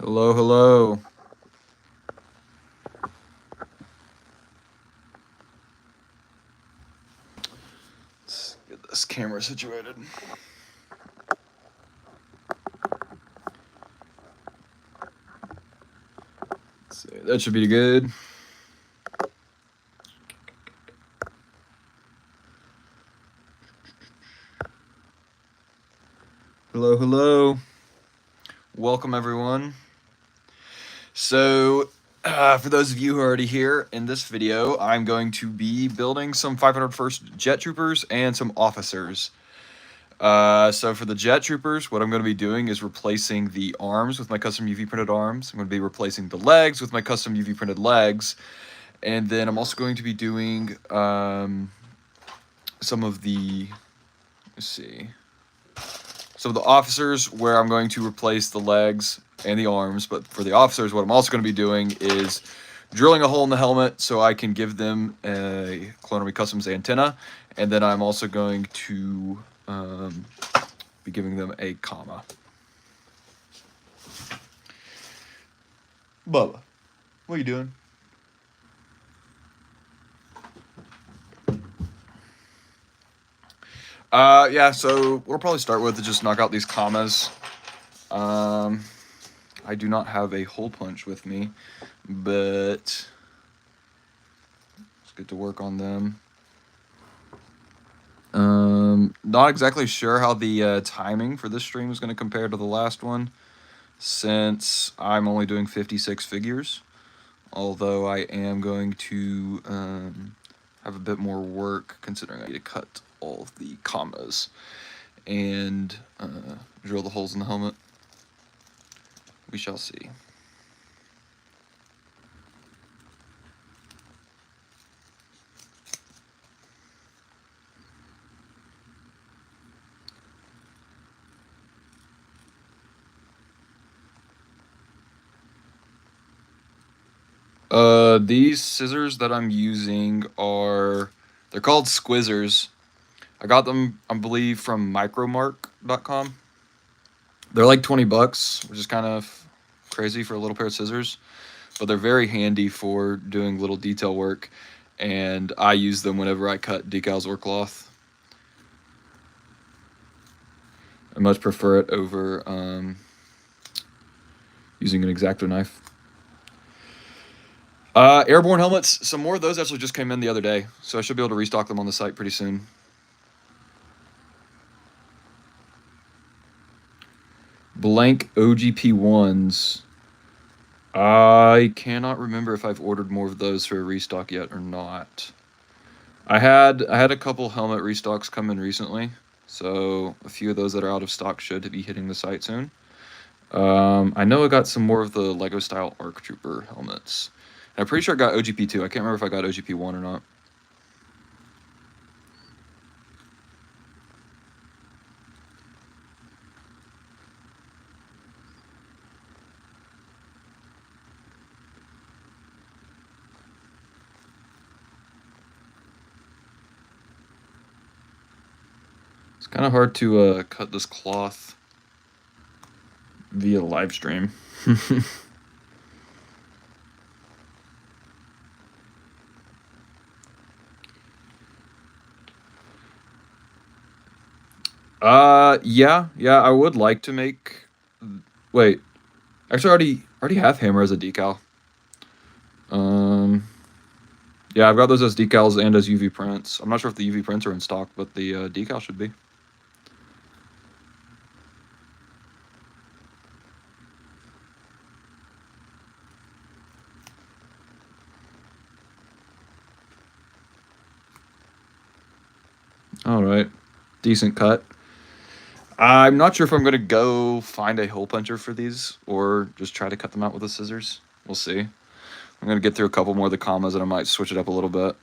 Hello, hello. Let's get this camera situated. Let's see, that should be good. Hello, hello. Welcome, everyone. So, for those of you who are already here, in this video, I'm going to be building some 501st Jet Troopers and some officers. So for the Jet Troopers, what I'm going to be doing is replacing the arms with my custom UV printed arms. I'm going to be replacing the legs with my custom UV printed legs. And then I'm also going to be doing some of the, let's see, some of the officers where I'm going to replace the legs and the arms. But for the officers, what I'm also going to be doing is drilling a hole in the helmet so I can give them a Clone Army Customs antenna. And then I'm also going to be giving them a comma. Bubba, what are you doing? Yeah, so we'll probably start with to just knock out these commas. I do not have a hole punch with me, but let's get to work on them. Not exactly sure how the timing for this stream is going to compare to the last one, since I'm only doing 56 figures, although I am going to have a bit more work considering I need to cut all of the commas and drill the holes in the helmet. We shall see. These scissors that I'm using they're called Squizzers. I got them, I believe, from micromark.com. They're like 20 bucks, which is kind of crazy for a little pair of scissors, but they're very handy for doing little detail work, and I use them whenever I cut decals or cloth. I much prefer it over using an X-Acto knife. Airborne helmets, some more of those actually just came in the other day, so I should be able to restock them on the site pretty soon. Blank OGP ones. I cannot remember if I've ordered more of those for a restock yet or not. I had a couple helmet restocks come in recently, so a few of those that are out of stock should be hitting the site soon. I know I got some more of the Lego style ARC Trooper helmets. And I'm pretty sure I got OGP 2. I can't remember if I got OGP 1 or not. It's kind of hard to cut this cloth via live stream. Yeah, I would like to make. Wait, actually, I already have Hammer as a decal. Yeah, I've got those as decals and as UV prints. I'm not sure if the UV prints are in stock, but the decal should be. All right, decent cut. I'm not sure if I'm gonna go find a hole puncher for these or just try to cut them out with the scissors. We'll see. I'm gonna get through a couple more of the commas and I might switch it up a little bit.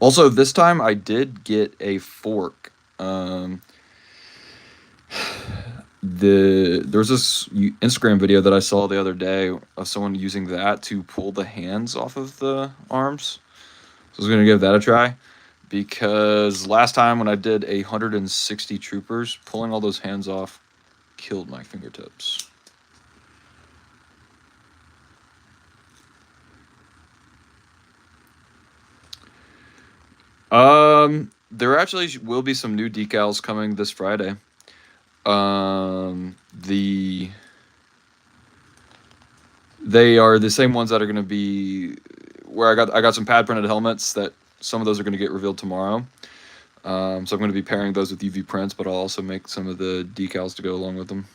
Also, this time I did get a fork. There's this Instagram video that I saw the other day of someone using that to pull the hands off of the arms. So I was gonna give that a try, because last time when I did 160 troopers, pulling all those hands off killed my fingertips. There actually will be some new decals coming this Friday. The They are the same ones that are going to be where I got some pad printed helmets that some of those are going to get revealed tomorrow. So I'm going to be pairing those with UV prints, but I'll also make some of the decals to go along with them.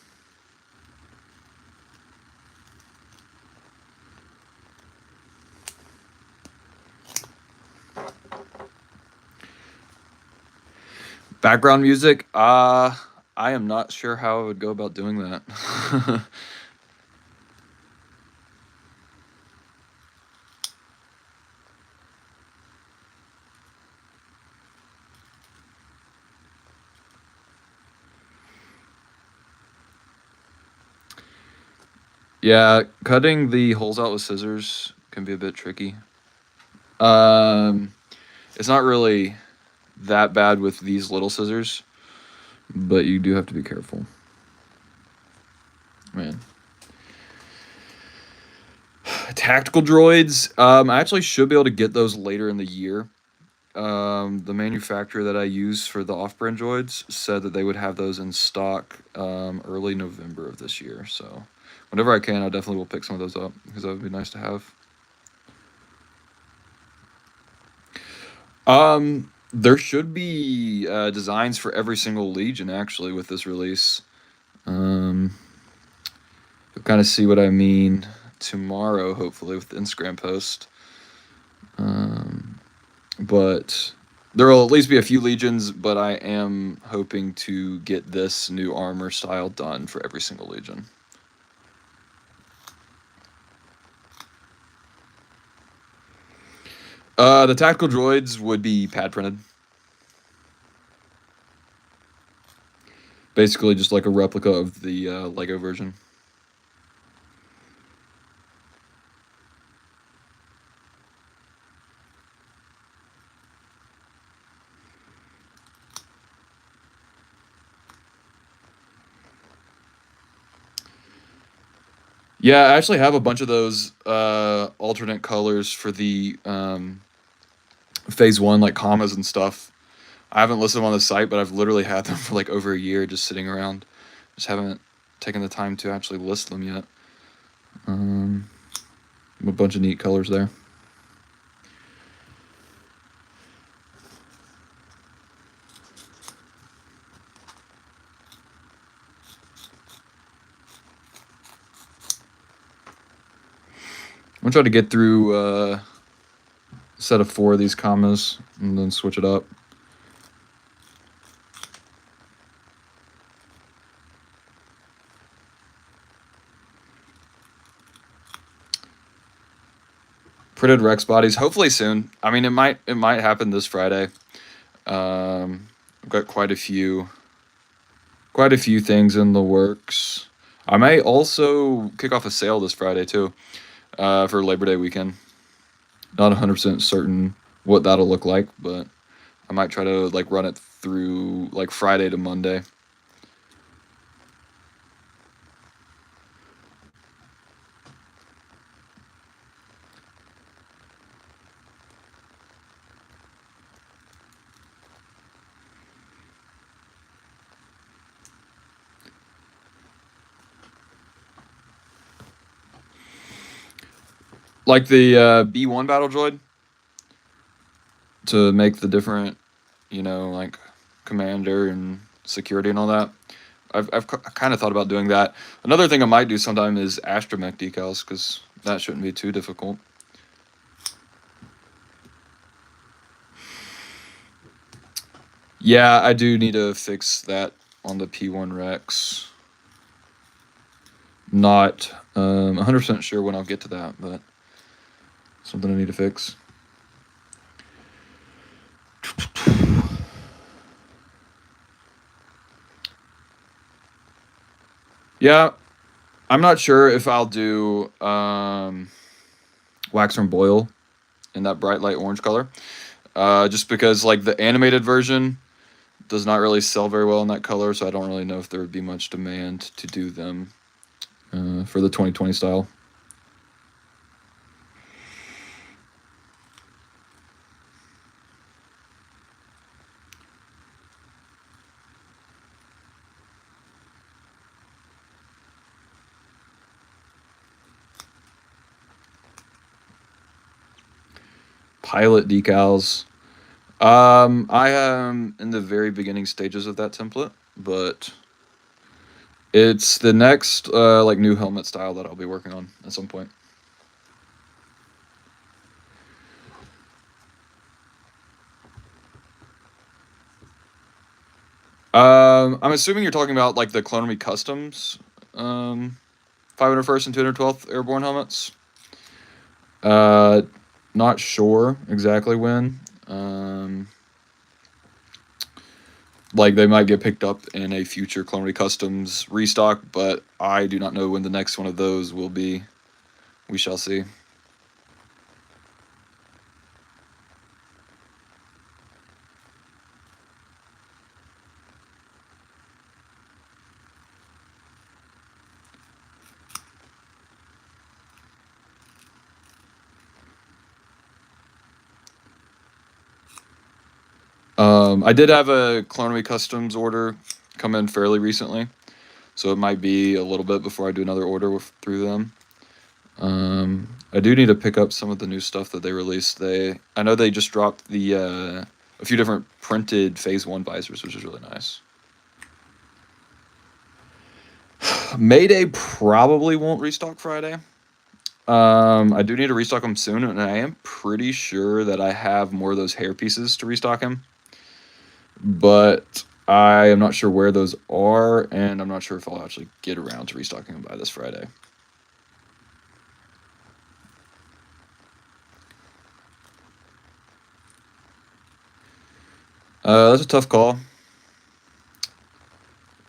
Background music, I am not sure how I would go about doing that. Yeah, cutting the holes out with scissors can be a bit tricky. Um, it's not really that bad with these little scissors, but you do have to be careful. Man. Tactical droids, I actually should be able to get those later in the year. The manufacturer that I use for the off-brand droids said that they would have those in stock early November of this year. So whenever I can, I definitely will pick some of those up because that would be nice to have. There should be designs for every single Legion actually with this release. You'll kind of see what I mean tomorrow, hopefully, with the Instagram post. But there will at least be a few Legions, but I am hoping to get this new armor style done for every single Legion. The tactical droids would be pad printed. Basically, just like a replica of the Lego version. Yeah, I actually have a bunch of those alternate colors for the phase one, like commas and stuff. I haven't listed them on the site, but I've literally had them for like over a year just sitting around. Just haven't taken the time to actually list them yet. A bunch of neat colors there. I'm gonna try to get through a set of 4 of these commas and then switch it up. Printed Rex bodies, hopefully soon. I mean, it might happen this Friday. I've got quite a few things in the works. I may also kick off a sale this Friday too, for Labor Day weekend. Not 100% certain what that'll look like, but I might try to like run it through like Friday to Monday. Like the B1 battle droid to make the different, like commander and security and all that. I've kind of thought about doing that. Another thing I might do sometime is astromech decals because that shouldn't be too difficult. Yeah, I do need to fix that on the P1 Rex. Not 100% sure when I'll get to that, but something I need to fix. Yeah, I'm not sure if I'll do wax from boil in that bright light orange color. Just because like the animated version does not really sell very well in that color, so I don't really know if there would be much demand to do them for the 2020 style. Pilot decals. I am in the very beginning stages of that template, but it's the next like new helmet style that I'll be working on at some point. I'm assuming you're talking about like the Clone Army Customs, 501st and 212th Airborne helmets. Not sure exactly when. Like they might get picked up in a future Clone Army Customs restock, but I do not know when the next one of those will be. We shall see. I did have a Clone Army Customs order come in fairly recently, so it might be a little bit before I do another order through them. I do need to pick up some of the new stuff that they released. I know they just dropped the a few different printed Phase 1 visors, which is really nice. Mayday probably won't restock Friday. I do need to restock him soon, and I am pretty sure that I have more of those hair pieces to restock him. But I am not sure where those are, and I'm not sure if I'll actually get around to restocking them by this Friday. That's a tough call.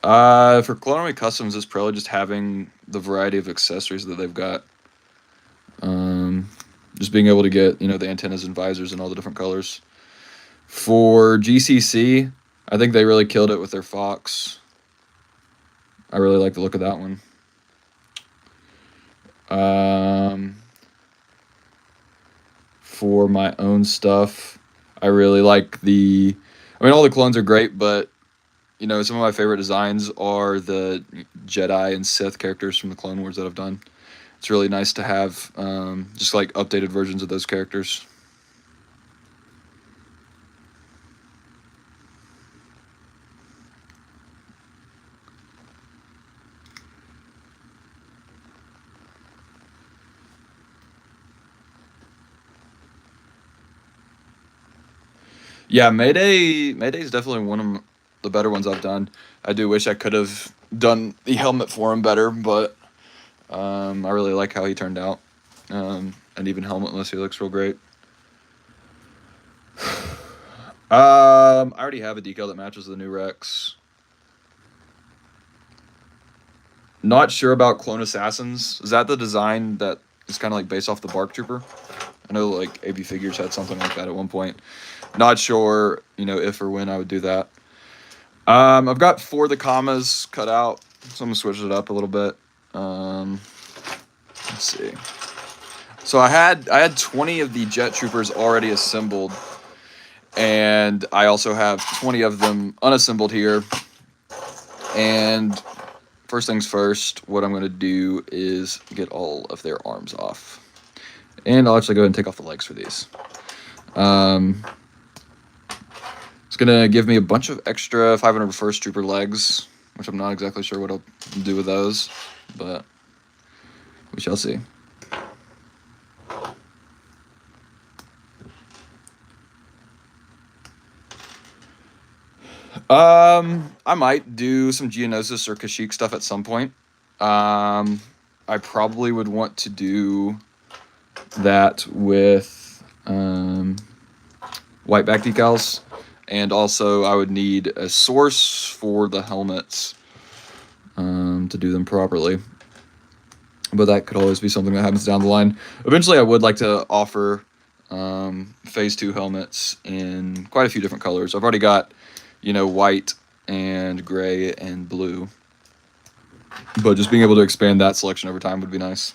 For Clone Army Customs, it's probably just having the variety of accessories that they've got. Just being able to get, the antennas and visors in all the different colors. For GCC, I think they really killed it with their Fox. I really like the look of that one. For my own stuff, I really like all the clones are great, but some of my favorite designs are the Jedi and Sith characters from the Clone Wars that I've done. It's really nice to have just like updated versions of those characters. Yeah, Mayday is definitely one of the better ones I've done. I do wish I could have done the helmet for him better, but I really like how he turned out. And even helmetless, he looks real great. I already have a decal that matches the new Rex. Not sure about Clone Assassins. Is that the design that is kind of like based off the Bark Trooper? I know like AB Figures had something like that at one point. Not sure, if or when I would do that. I've got 4 of the commas cut out, so I'm gonna switch it up a little bit. Let's see. So I had 20 of the Jet Troopers already assembled, and I also have 20 of them unassembled here. And first things first, what I'm gonna do is get all of their arms off, and I'll actually go ahead and take off the legs for these. It's gonna give me a bunch of extra 501st Trooper legs, which I'm not exactly sure what I'll do with those, but we shall see. I might do some Geonosis or Kashyyyk stuff at some point. I probably would want to do that with white back decals, and also I would need a source for the helmets to do them properly. But that could always be something that happens down the line. Eventually, I would like to offer Phase 2 helmets in quite a few different colors. I've already got, white and gray and blue. But just being able to expand that selection over time would be nice.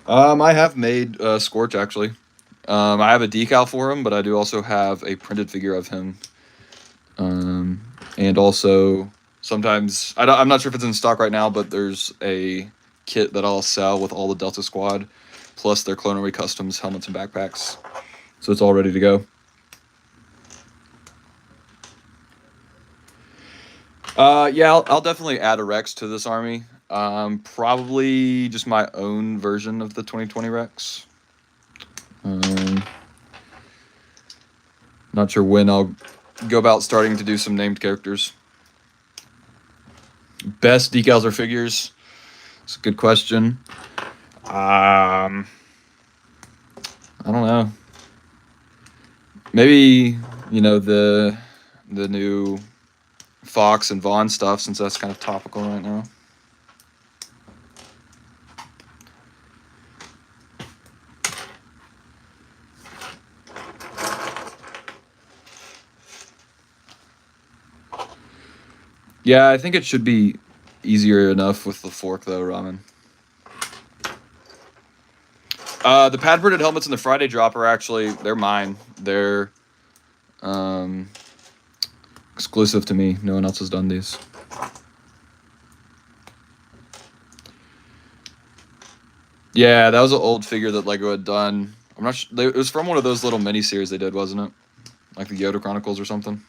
I have made Scorch, actually. I have a decal for him, but I do also have a printed figure of him. And also Sometimes I'm not sure if it's in stock right now, but there's a kit that I'll sell with all the Delta Squad, plus their Clone Army Customs helmets and backpacks. So it's all ready to go. Yeah, I'll definitely add a Rex to this army. Probably just my own version of the 2020 Rex. Not sure when I'll go about starting to do some named characters. Best decals or figures? It's a good question. I don't know. Maybe, you know, the new Fox and Vaughn stuff, since that's kind of topical right now. Yeah, I think it should be easier enough with the fork, though, Ramen. The pad printed helmets in the Friday drop are actually, they're mine. They're exclusive to me. No one else has done these. Yeah, that was an old figure that Lego had done. I'm not sure. It was from one of those little mini series they did, wasn't it? Like the Yoda Chronicles or something.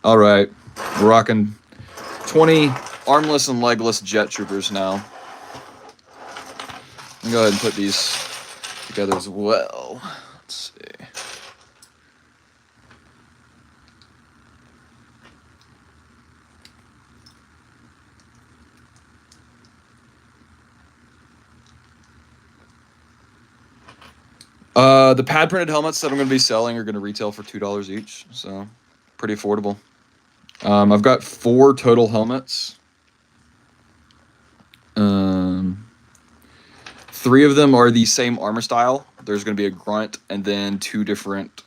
All right, we're rocking 20 armless and legless jet troopers now. I'm gonna go ahead and put these together as well. Let's see. The pad printed helmets that I'm going to be selling are going to retail for $2 each, so pretty affordable. I've got 4 total helmets. 3 of them are the same armor style. There's going to be a grunt and then 2 different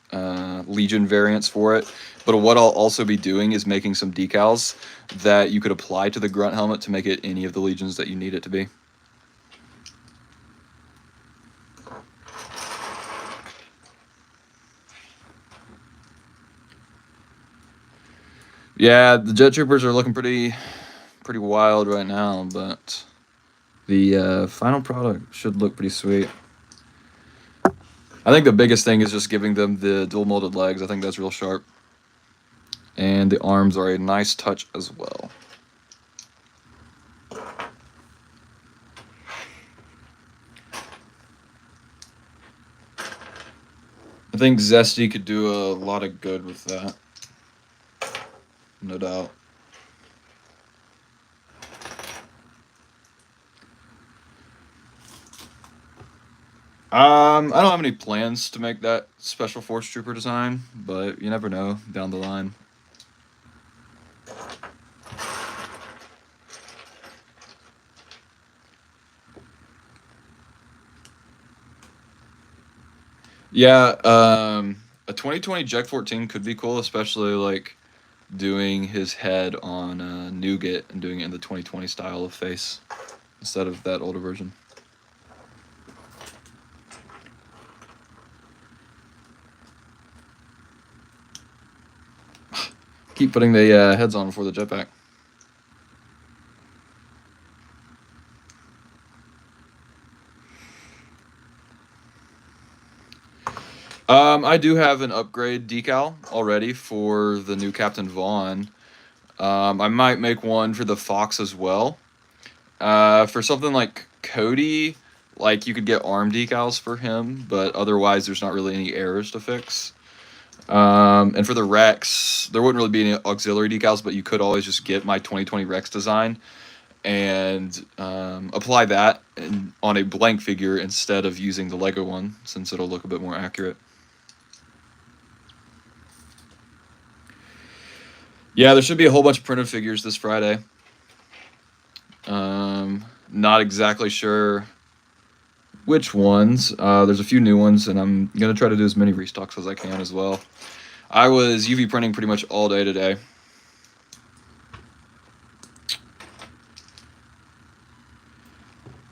Legion variants for it. But what I'll also be doing is making some decals that you could apply to the grunt helmet to make it any of the Legions that you need it to be. Yeah, the jet troopers are looking pretty wild right now, but the final product should look pretty sweet. I think the biggest thing is just giving them the dual molded legs. I think that's real sharp. And the arms are a nice touch as well. I think Zesty could do a lot of good with that. No doubt. I don't have any plans to make that special force trooper design, but you never know down the line. Yeah, a 2020 Jack 14 could be cool, especially like doing his head on Nougat and doing it in the 2020 style of face instead of that older version. Keep putting the heads on before the jetpack. I do have an upgrade decal already for the new Captain Vaughn. I might make one for the Fox as well. For something like Cody, like you could get arm decals for him, but otherwise there's not really any errors to fix. And for the Rex, there wouldn't really be any auxiliary decals, but you could always just get my 2020 Rex design and apply that on a blank figure instead of using the Lego one, since it'll look a bit more accurate. Yeah, there should be a whole bunch of printed figures this Friday. Not exactly sure which ones. There's a few new ones, and I'm going to try to do as many restocks as I can as well. I was UV printing pretty much all day today.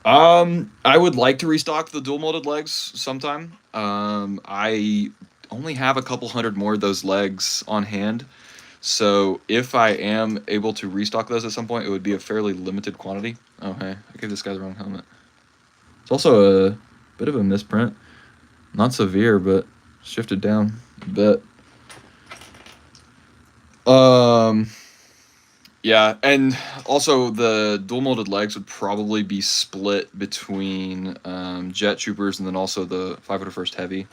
I would like to restock the dual molded legs sometime. I only have a couple hundred more of those legs on hand, So if I am able to restock those at some point, it would be a fairly limited quantity. Oh, hey, I gave this guy the wrong helmet. It's also a bit of a misprint. Not severe, but shifted down a bit. Yeah, and also the dual molded legs would probably be split between Jet Troopers and then also the 501st Heavy.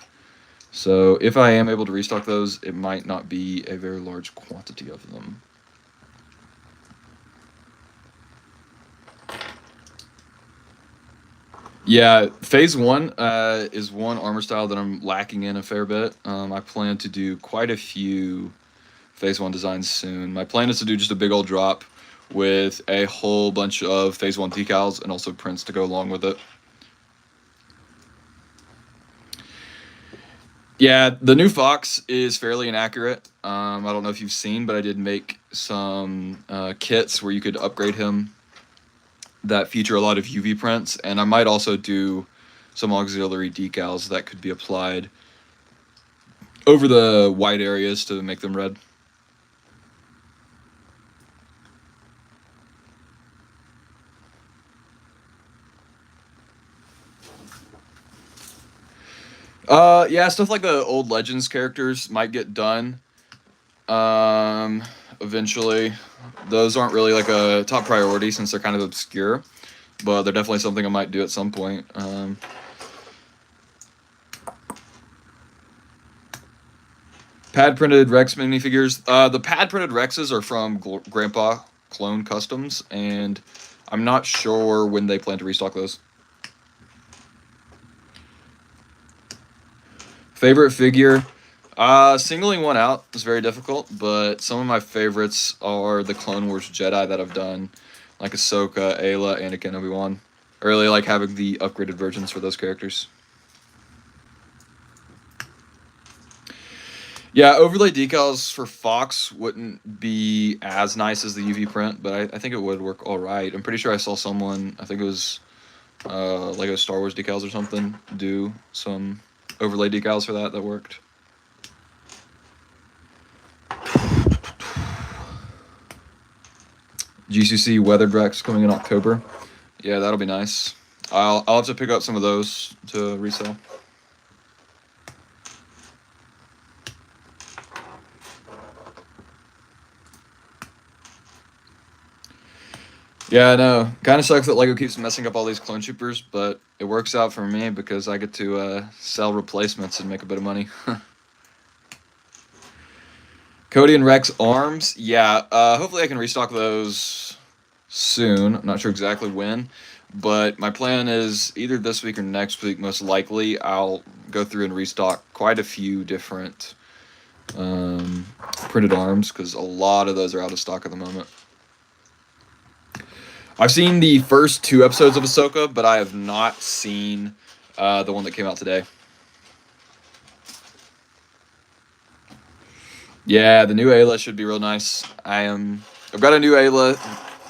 So if I am able to restock those, it might not be a very large quantity of them. Yeah, Phase 1 is one armor style that I'm lacking in a fair bit. I plan to do quite a few Phase 1 designs soon. My plan is to do just a big old drop with a whole bunch of Phase 1 decals and also prints to go along with it. Yeah, the new Fox is fairly inaccurate. I don't know if you've seen, but I did make some kits where you could upgrade him that feature a lot of UV prints, and I might also do some auxiliary decals that could be applied over the white areas to make them red. Yeah, stuff like the old Legends characters might get done eventually. Those aren't really like a top priority since they're kind of obscure, but they're definitely something I might do at some point. Pad printed Rex minifigures. The pad printed Rexes are from Grandpa Clone Customs, and I'm not sure when they plan to restock those. Favorite figure? Singling one out is very difficult, but some of my favorites are the Clone Wars Jedi that I've done, like Ahsoka, Ayla, Anakin, Obi-Wan. I really like having the upgraded versions for those characters. Yeah, overlay decals for Fox wouldn't be as nice as the UV print, but I think it would work all right. I'm pretty sure I saw someone, I think it was Lego Star Wars decals or something, do some overlay decals for that worked. GCC Weathered Rex coming in October. Yeah, that'll be nice. I'll have to pick up some of those to resell. Yeah, I know. Kind of sucks that Lego keeps messing up all these clone troopers, but it works out for me because I get to sell replacements and make a bit of money. Cody and Rex arms. Yeah, hopefully I can restock those soon. I'm not sure exactly when, but my plan is either this week or next week, most likely. I'll go through and restock quite a few different printed arms because a lot of those are out of stock at the moment. I've seen the first 2 episodes of Ahsoka, but I have not seen the one that came out today. Yeah, the new Ayla should be real nice. I've got a new Ayla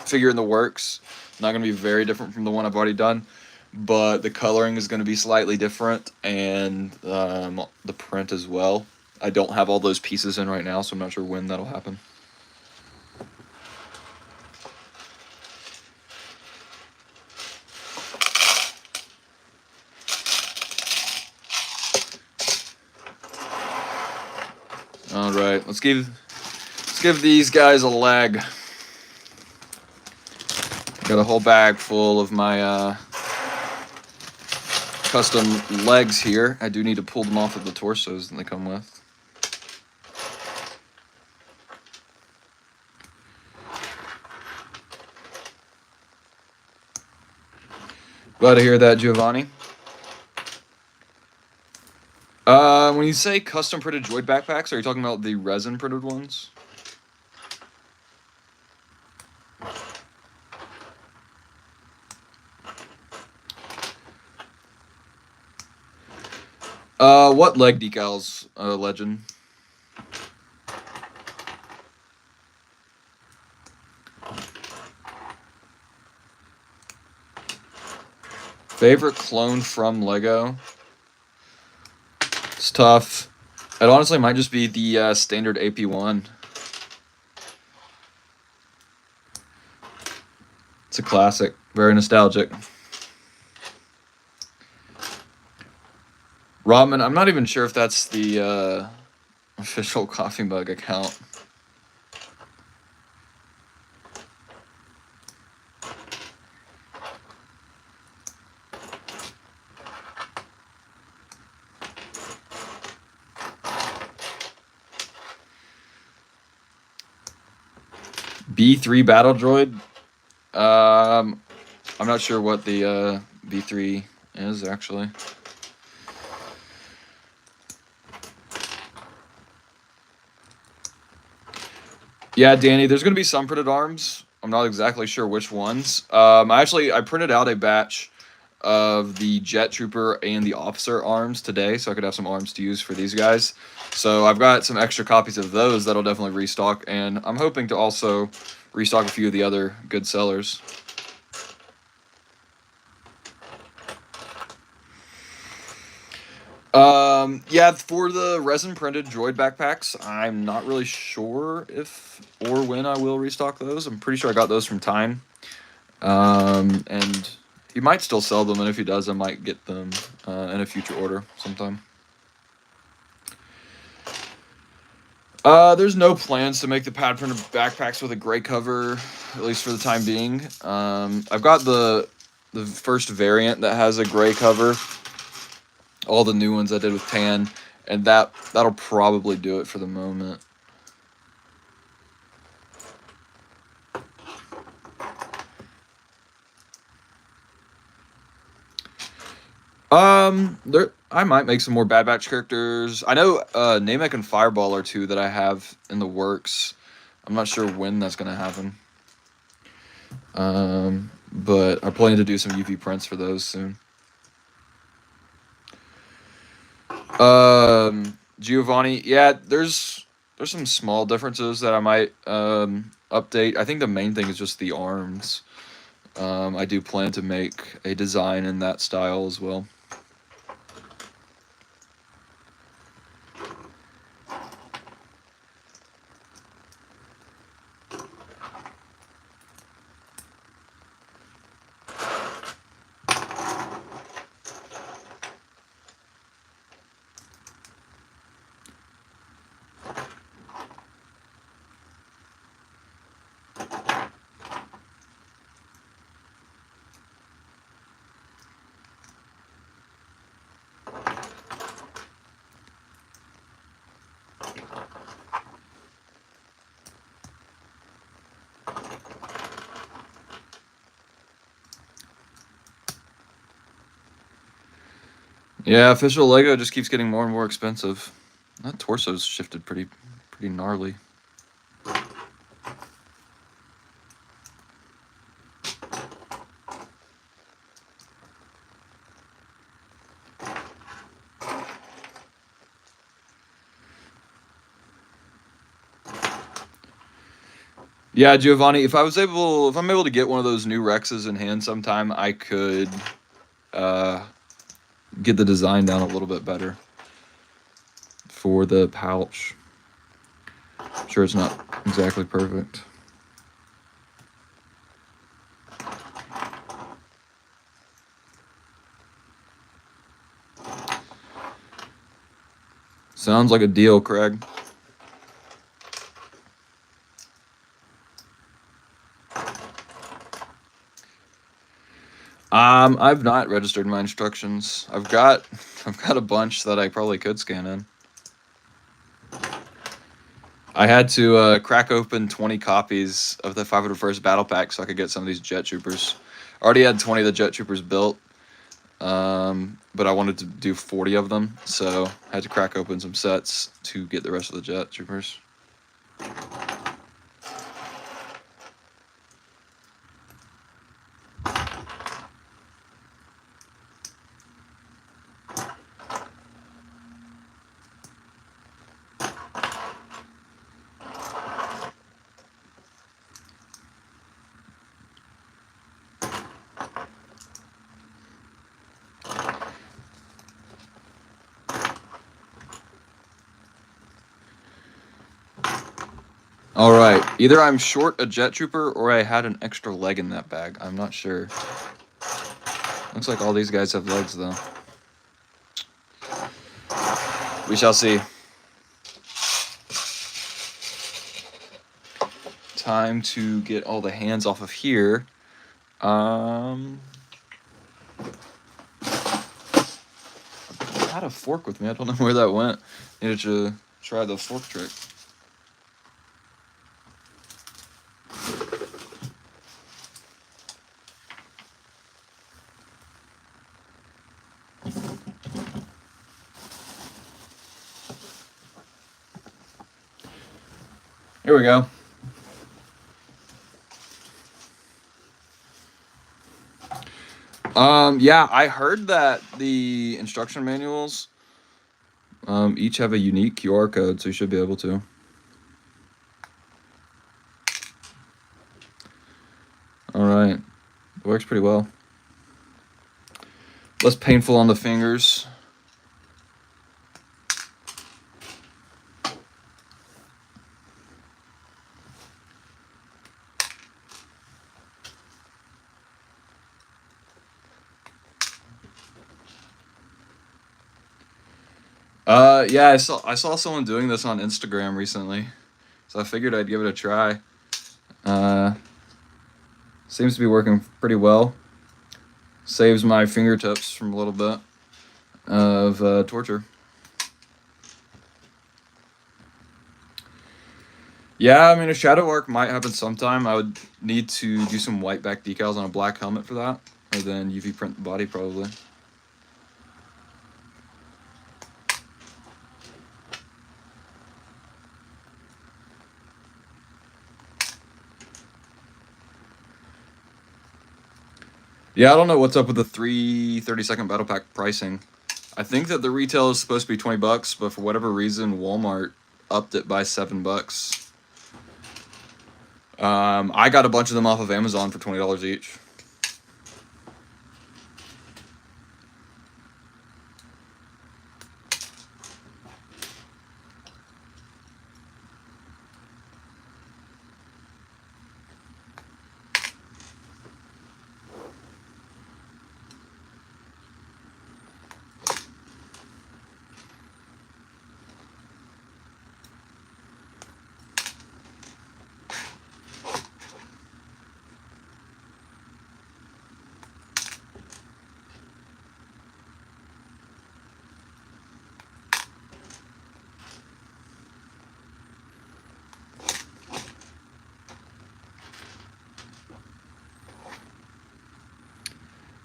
figure in the works. Not going to be very different from the one I've already done, but the coloring is going to be slightly different, and the print as well. I don't have all those pieces in right now, so I'm not sure when that'll happen. All right, let's give these guys a leg. Got a whole bag full of my custom legs here. I do need to pull them off of the torsos that they come with. Glad to hear that, Giovanni. When you say custom printed droid backpacks, are you talking about the resin printed ones? What leg decals, Legend? Favorite clone from Lego? It's tough. It honestly might just be the standard AP1. It's a classic. Very nostalgic. Rodman, I'm not even sure if that's the official Coffee Mug account. B3 Battle Droid. I'm not sure what the B3 is actually. Yeah, Danny, there's going to be some printed arms. I'm not exactly sure which ones. I printed out a batch of the Jet Trooper and the Officer arms today, so I could have some arms to use for these guys. So I've got some extra copies of those that'll definitely restock, and I'm hoping to also restock a few of the other good sellers. Yeah, for the resin printed droid backpacks, I'm not really sure if or when I will restock those. I'm pretty sure I got those from Time. And he might still sell them, and if he does, I might get them in a future order sometime. There's no plans to make the pad printed backpacks with a gray cover, at least for the time being. I've got the first variant that has a gray cover. All the new ones I did with tan, and that'll probably do it for the moment. There I might make some more Bad Batch characters. I know Namek and Fireball are two that I have in the works. I'm not sure when that's gonna happen. But I plan to do some UV prints for those soon. Giovanni, yeah, there's some small differences that I might update. I think the main thing is just the arms. I do plan to make a design in that style as well. Yeah, official Lego just keeps getting more and more expensive. That torso's shifted pretty gnarly. Yeah, Giovanni, if I'm able to get one of those new Rexes in hand sometime, I could uh, get the design down a little bit better for the pouch. I'm sure it's not exactly perfect. Sounds like a deal, Craig. I've not registered my instructions. I've got a bunch that I probably could scan in. I had to crack open 20 copies of the 501st Battle Pack so I could get some of these Jet Troopers. I already had 20 of the Jet Troopers built, but I wanted to do 40 of them, so I had to crack open some sets to get the rest of the Jet Troopers. All right. Either I'm short a jet trooper or I had an extra leg in that bag. I'm not sure. Looks like all these guys have legs, though. We shall see. Time to get all the hands off of here. I had a fork with me. I don't know where that went. Needed to try the fork trick. Here we go. Yeah, I heard that the instruction manuals each have a unique QR code, so you should be able to. All right. It works pretty well. Less painful on the fingers. Yeah, I saw someone doing this on Instagram recently, so I figured I'd give it a try. Seems to be working pretty well. Saves my fingertips from a little bit of torture. Yeah, I mean, a shadow arc might happen sometime. I would need to do some white back decals on a black helmet for that, or then UV print the body probably. Yeah, I don't know what's up with the 30-second battle pack pricing. I think that the retail is supposed to be $20, but for whatever reason, Walmart upped it by $7. I got a bunch of them off of Amazon for $20 each.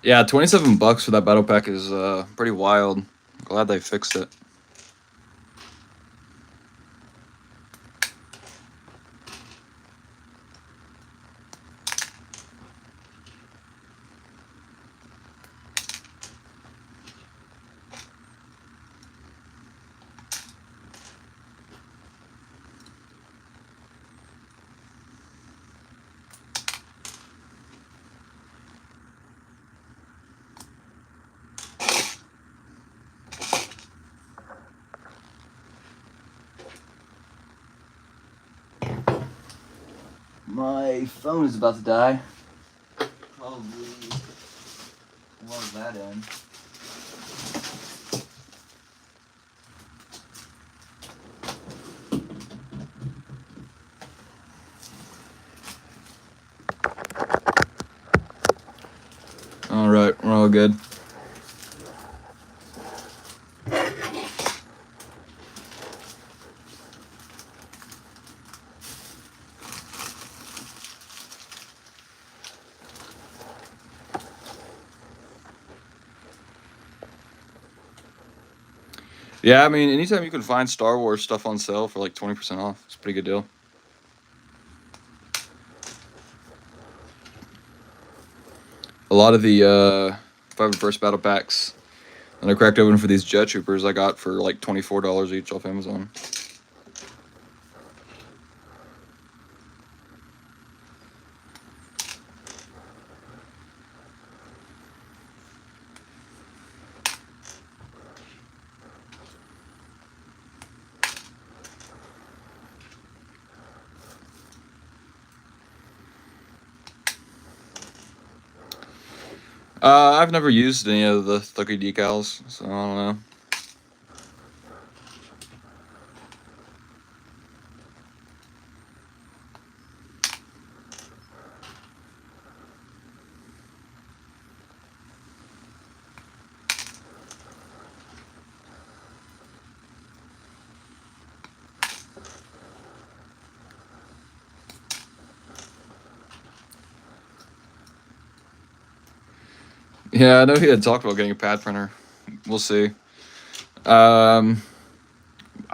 Yeah, $27 for that battle pack is pretty wild. Glad they fixed it. My phone is about to die. Probably log that in. All right, we're all good. Yeah, I mean, anytime you can find Star Wars stuff on sale for like 20% off, it's a pretty good deal. A lot of the 501st battle packs that I cracked open for these jet troopers I got for like $24 each off Amazon. I've never used any of the Thucky decals, so I don't know. Yeah, I know he had talked about getting a pad printer. We'll see. I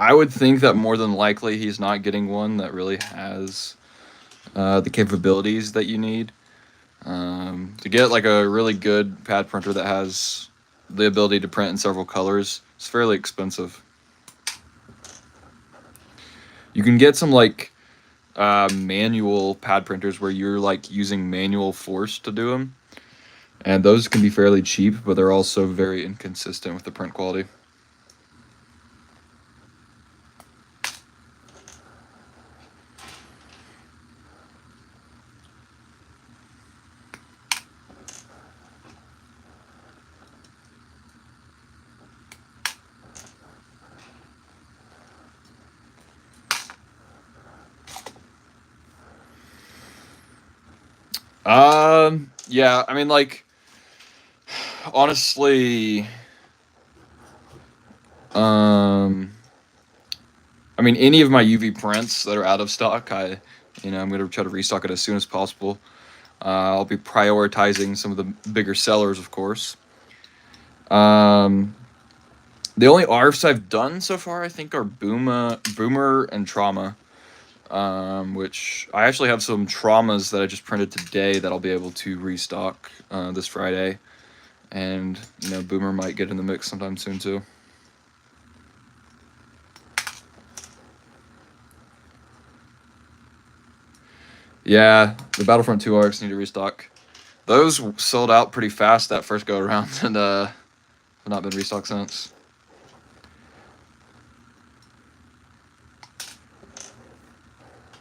would think that more than likely he's not getting one that really has the capabilities that you need. To get like a really good pad printer that has the ability to print in several colors, it's fairly expensive. You can get some like manual pad printers where you're like using manual force to do them, and those can be fairly cheap, but they're also very inconsistent with the print quality. Yeah, I mean, like, honestly, um, I mean, any of my UV prints that are out of stock, I'm gonna try to restock it as soon as possible. I'll be prioritizing some of the bigger sellers, of course. Um, the only ARFs I've done so far, I think, are Boomer, and Trauma. Which I actually have some traumas that I just printed today that I'll be able to restock this Friday, and Boomer might get in the mix sometime soon too. Yeah, the Battlefront 2 arcs need to restock. Those sold out pretty fast that first go around, and have not been restocked since.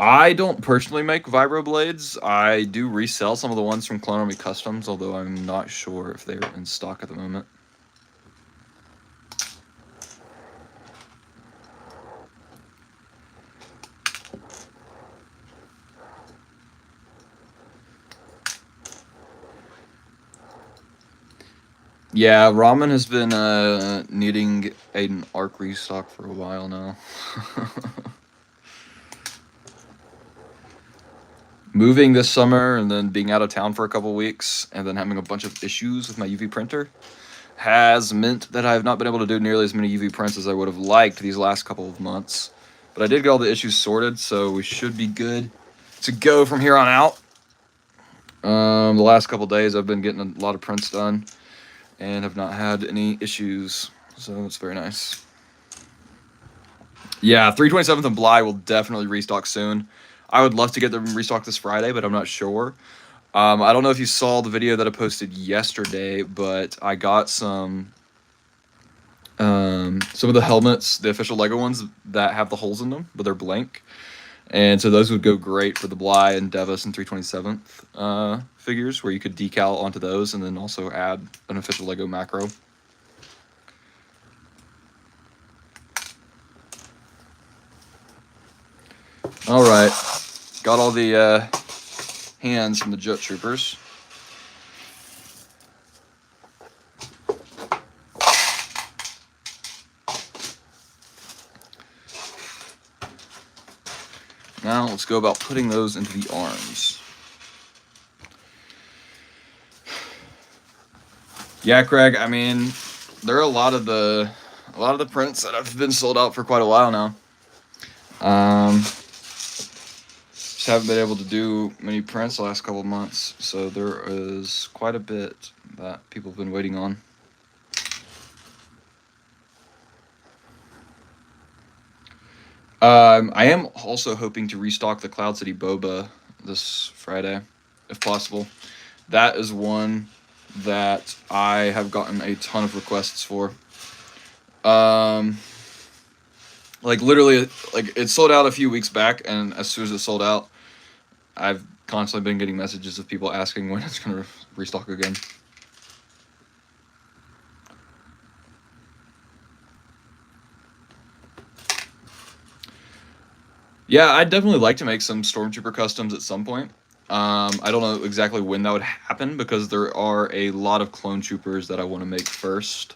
I don't personally make vibroblades. I do resell some of the ones from Clone Army Customs, although I'm not sure if they're in stock at the moment. Yeah, Ramen has been needing an arc restock for a while now. Moving this summer and then being out of town for a couple weeks and then having a bunch of issues with my UV printer has meant that I have not been able to do nearly as many UV prints as I would have liked these last couple of months. But I did get all the issues sorted, so we should be good to go from here on out. The last couple days I've been getting a lot of prints done and have not had any issues, so it's very nice. Yeah, 327th and Bly will definitely restock soon. I would love to get them restocked this Friday, but I'm not sure. I don't know if you saw the video that I posted yesterday, but I got some of the helmets, the official Lego ones that have the holes in them, but they're blank. And so those would go great for the Bly and Devis and 327th figures, where you could decal onto those and then also add an official Lego macro. All right, got all the hands from the Jet Troopers. Now let's go about putting those into the arms. Yeah, Craig. I mean, there are a lot of the prints that have been sold out for quite a while now. Just haven't been able to do many prints the last couple of months, so there is quite a bit that people have been waiting on. I am also hoping to restock the Cloud City Boba this Friday, if possible. That is one that I have gotten a ton of requests for. Like literally, like it sold out a few weeks back, and as soon as it sold out, I've constantly been getting messages of people asking when it's gonna restock again. Yeah, I'd definitely like to make some Stormtrooper customs at some point. I don't know exactly when that would happen because there are a lot of clone troopers that I want to make first.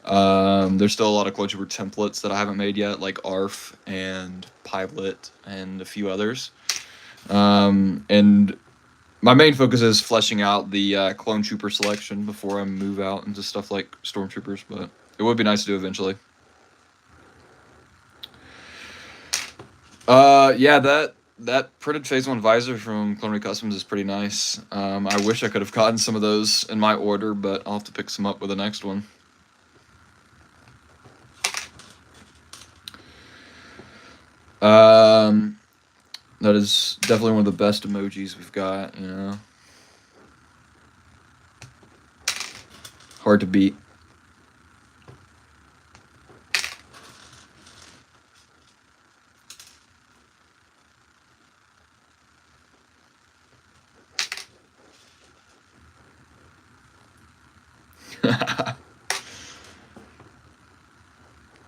There's still a lot of clone trooper templates that I haven't made yet, like ARF and Pilot and a few others. And my main focus is fleshing out the clone trooper selection before I move out into stuff like Stormtroopers, but it would be nice to do eventually. Yeah, that printed Phase 1 visor from Clone Customs is pretty nice. I wish I could have gotten some of those in my order, but I'll have to pick some up with the next one. That is definitely one of the best emojis we've got, you know. Hard to beat.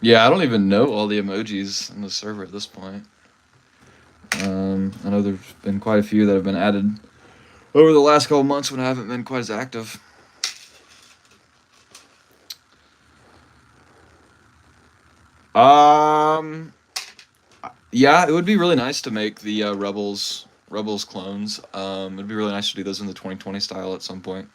Yeah, I don't even know all the emojis in the server at this point. I know there's been quite a few that have been added over the last couple months when I haven't been quite as active. Yeah, it would be really nice to make the Rebels clones. It'd be really nice to do those in the 2020 style at some point.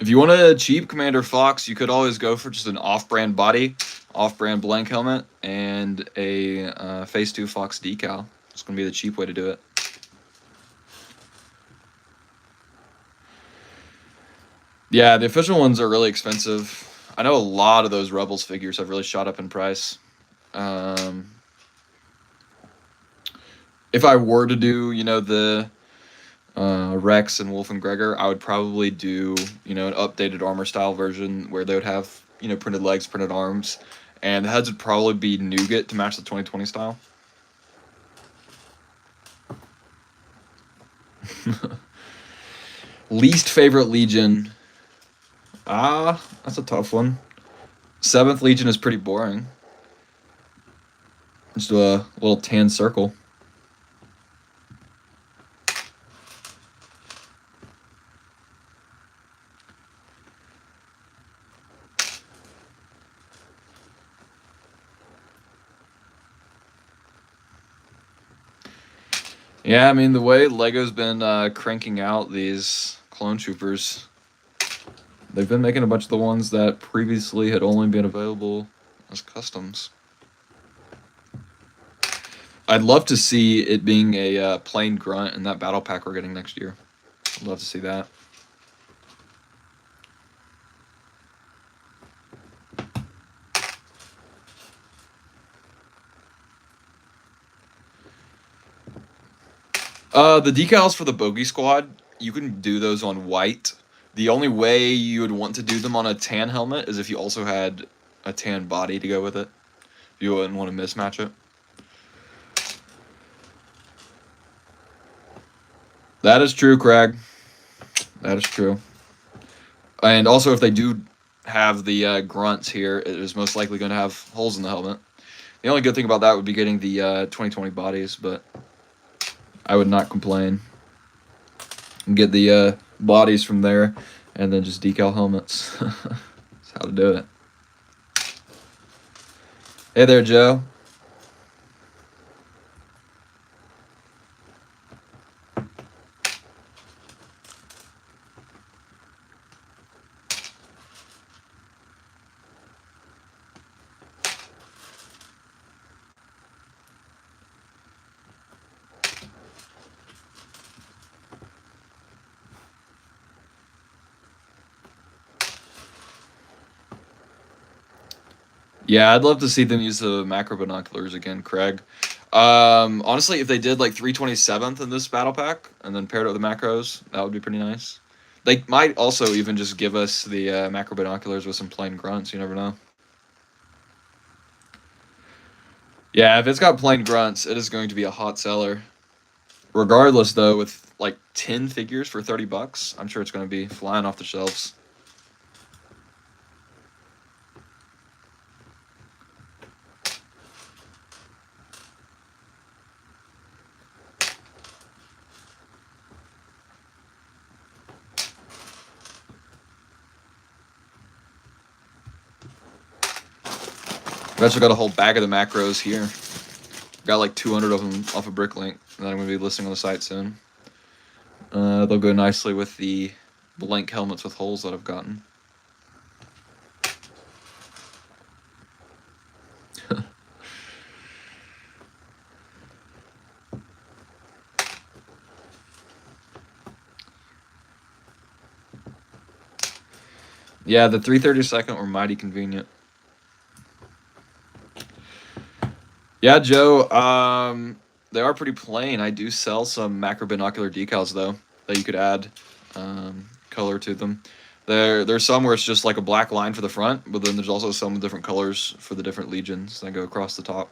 If you want a cheap Commander Fox, you could always go for just an off-brand body, off-brand blank helmet, and a Phase 2 Fox decal. It's going to be the cheap way to do it. Yeah, the official ones are really expensive. I know a lot of those Rebels figures have really shot up in price. If I were to do, you know, the Rex and Wolf and Gregor, I would probably do, you know, an updated armor style version where they would have, you know, printed legs, printed arms, and the heads would probably be nougat to match the 2020 style. Least favorite Legion. That's a tough one. 7th Legion is pretty boring. Just a little tan circle. Yeah, I mean, the way LEGO's been cranking out these clone troopers, they've been making a bunch of the ones that previously had only been available as customs. I'd love to see it being a plain grunt in that battle pack we're getting next year. I'd love to see that. The decals for the Bogey Squad, you can do those on white. The only way you would want to do them on a tan helmet is if you also had a tan body to go with it. You wouldn't want to mismatch it. That is true, Craig. That is true. And also, if they do have the grunts here, it is most likely going to have holes in the helmet. The only good thing about that would be getting the 2020 bodies, but I would not complain. And get the bodies from there, and then just decal helmets. That's how to do it. Hey there, Joe. Yeah, I'd love to see them use the macro binoculars again, Craig. Honestly, if they did like 327th in this battle pack and then paired it with the macros, that would be pretty nice. They might also even just give us the macro binoculars with some plain grunts. You never know. Yeah, if it's got plain grunts, it is going to be a hot seller. Regardless, though, with like 10 figures for $30, I'm sure it's going to be flying off the shelves. I've actually got a whole bag of the macros here. Got like 200 of them off of Bricklink that I'm going to be listing on the site soon. They'll go nicely with the blank helmets with holes that I've gotten. Yeah, the 332nd were mighty convenient. Yeah, Joe, they are pretty plain. I do sell some macro binocular decals, though, that you could add color to them. There's some where it's just like a black line for the front, but then there's also some different colors for the different legions that go across the top.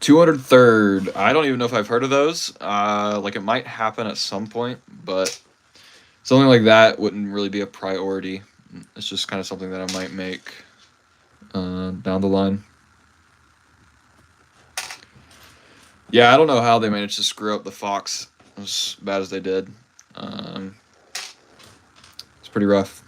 $203rd. I don't even know if I've heard of those. Like it might happen at some point, but something like that wouldn't really be a priority. It's just kind of something that I might make down the line. Yeah, I don't know how they managed to screw up the Fox as bad as they did. It's pretty rough.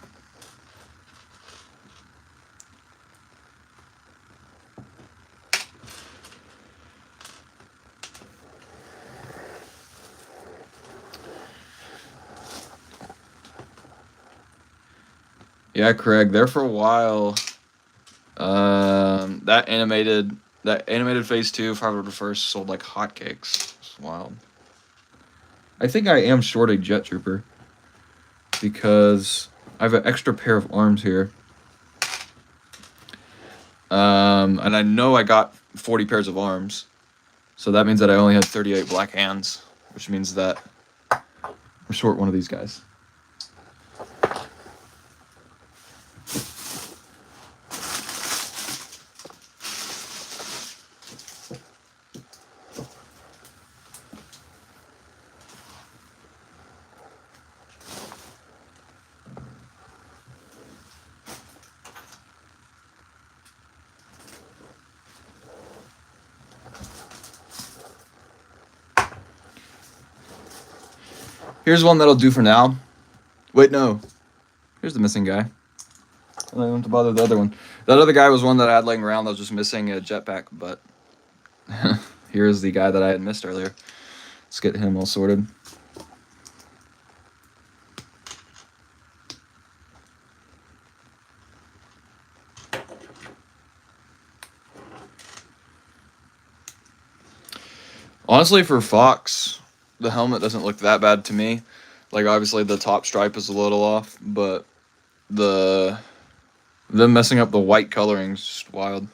Yeah, Craig. There for a while. That animated phase 2 500 first sold like hotcakes. It's wild. I think I am short a jet trooper because I have an extra pair of arms here. And I know I got 40 pairs of arms, so that means that I only had 38 black hands, which means that we're short one of these guys. Here's one that'll do for now. Wait, no. Here's the missing guy. I don't want to bother the other one. That other guy was one that I had laying around that was just missing a jetpack, but here's the guy that I had missed earlier. Let's get him all sorted. Honestly, for Fox, the helmet doesn't look that bad to me. Like, obviously, the top stripe is a little off, but them messing up the white coloring is just wild.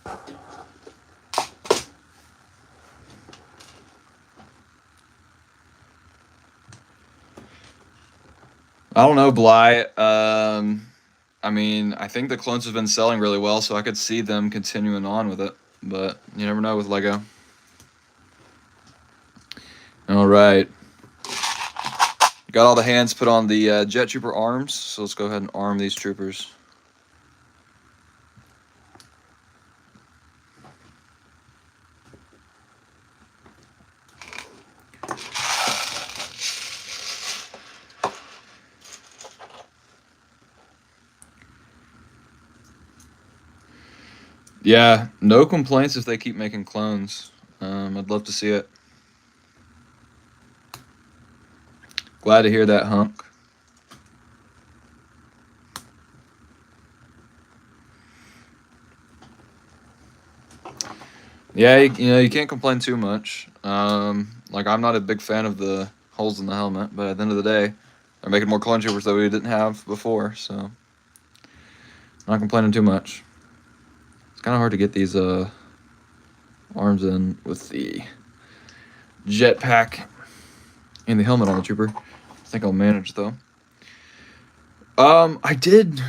I don't know, Bly. I mean, I think the clones have been selling really well, so I could see them continuing on with it. But you never know with Lego. All right. Got all the hands put on the Jet Trooper arms, so let's go ahead and arm these troopers. Yeah, no complaints if they keep making clones. I'd love to see it. Glad to hear that, Hunk. Yeah, you know, you can't complain too much. Like, I'm not a big fan of the holes in the helmet, but at the end of the day, they're making more clone troopers that we didn't have before, so not complaining too much. It's kind of hard to get these arms in with the jetpack and the helmet on the trooper. I think I'll manage though. I did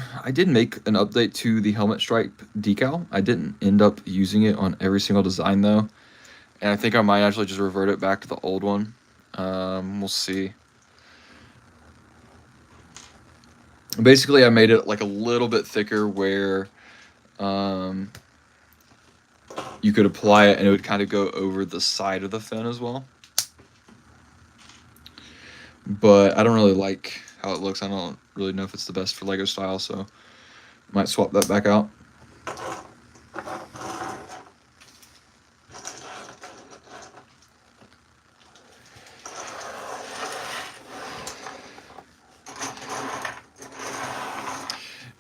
make an update to the helmet stripe decal. I didn't end up using it on every single design though, and I think I might actually just revert it back to the old one. We'll see. Basically, I made it like a little bit thicker where you could apply it and it would kind of go over the side of the fin as well. But I don't really like how it looks. I don't really know if it's the best for Lego style, so might swap that back out.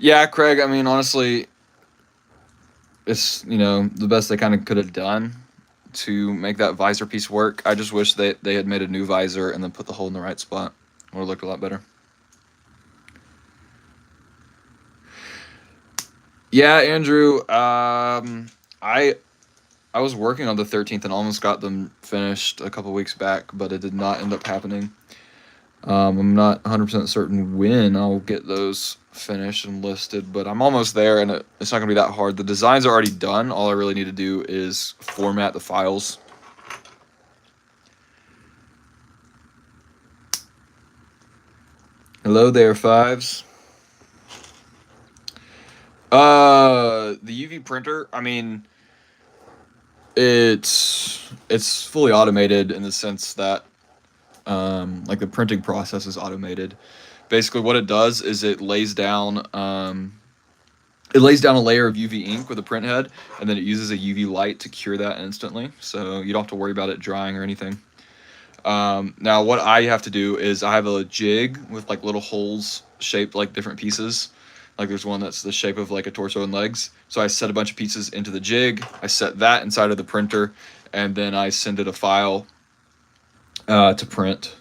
Yeah, Craig, I mean, honestly, it's, the best they kind of could have done to make that visor piece work. I just wish they had made a new visor and then put the hole in the right spot. It would have looked a lot better. Yeah, Andrew, I was working on the 13th and almost got them finished a couple weeks back, but it did not end up happening. I'm not 100% certain when I'll get those finished and listed, but I'm almost there, and it's not going to be that hard. The designs are already done. All I really need to do is format the files. Hello there, Fives. The UV printer, I mean, it's fully automated in the sense that like the printing process is automated. Basically, what it does is it lays down a layer of UV ink with a print head, and then it uses a UV light to cure that instantly. So you don't have to worry about it drying or anything. Now, what I have to do is I have a jig with like little holes shaped like different pieces. Like there's one that's the shape of like a torso and legs. So I set a bunch of pieces into the jig. I set that inside of the printer, and then I send it a file to print.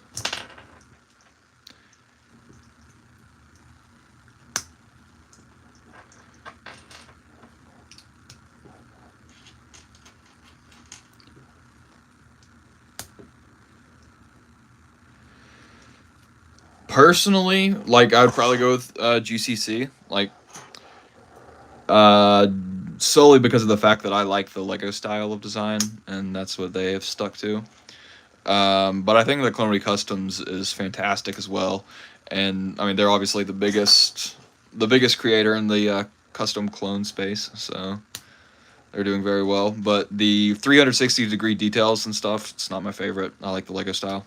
Personally, like I would probably go with GCC, like solely because of the fact that I like the Lego style of design, and that's what they have stuck to. But I think the Clone Customs is fantastic as well, and I mean they're obviously the biggest creator in the custom clone space, so they're doing very well. But the 360-degree details and stuff, it's not my favorite. I like the Lego style.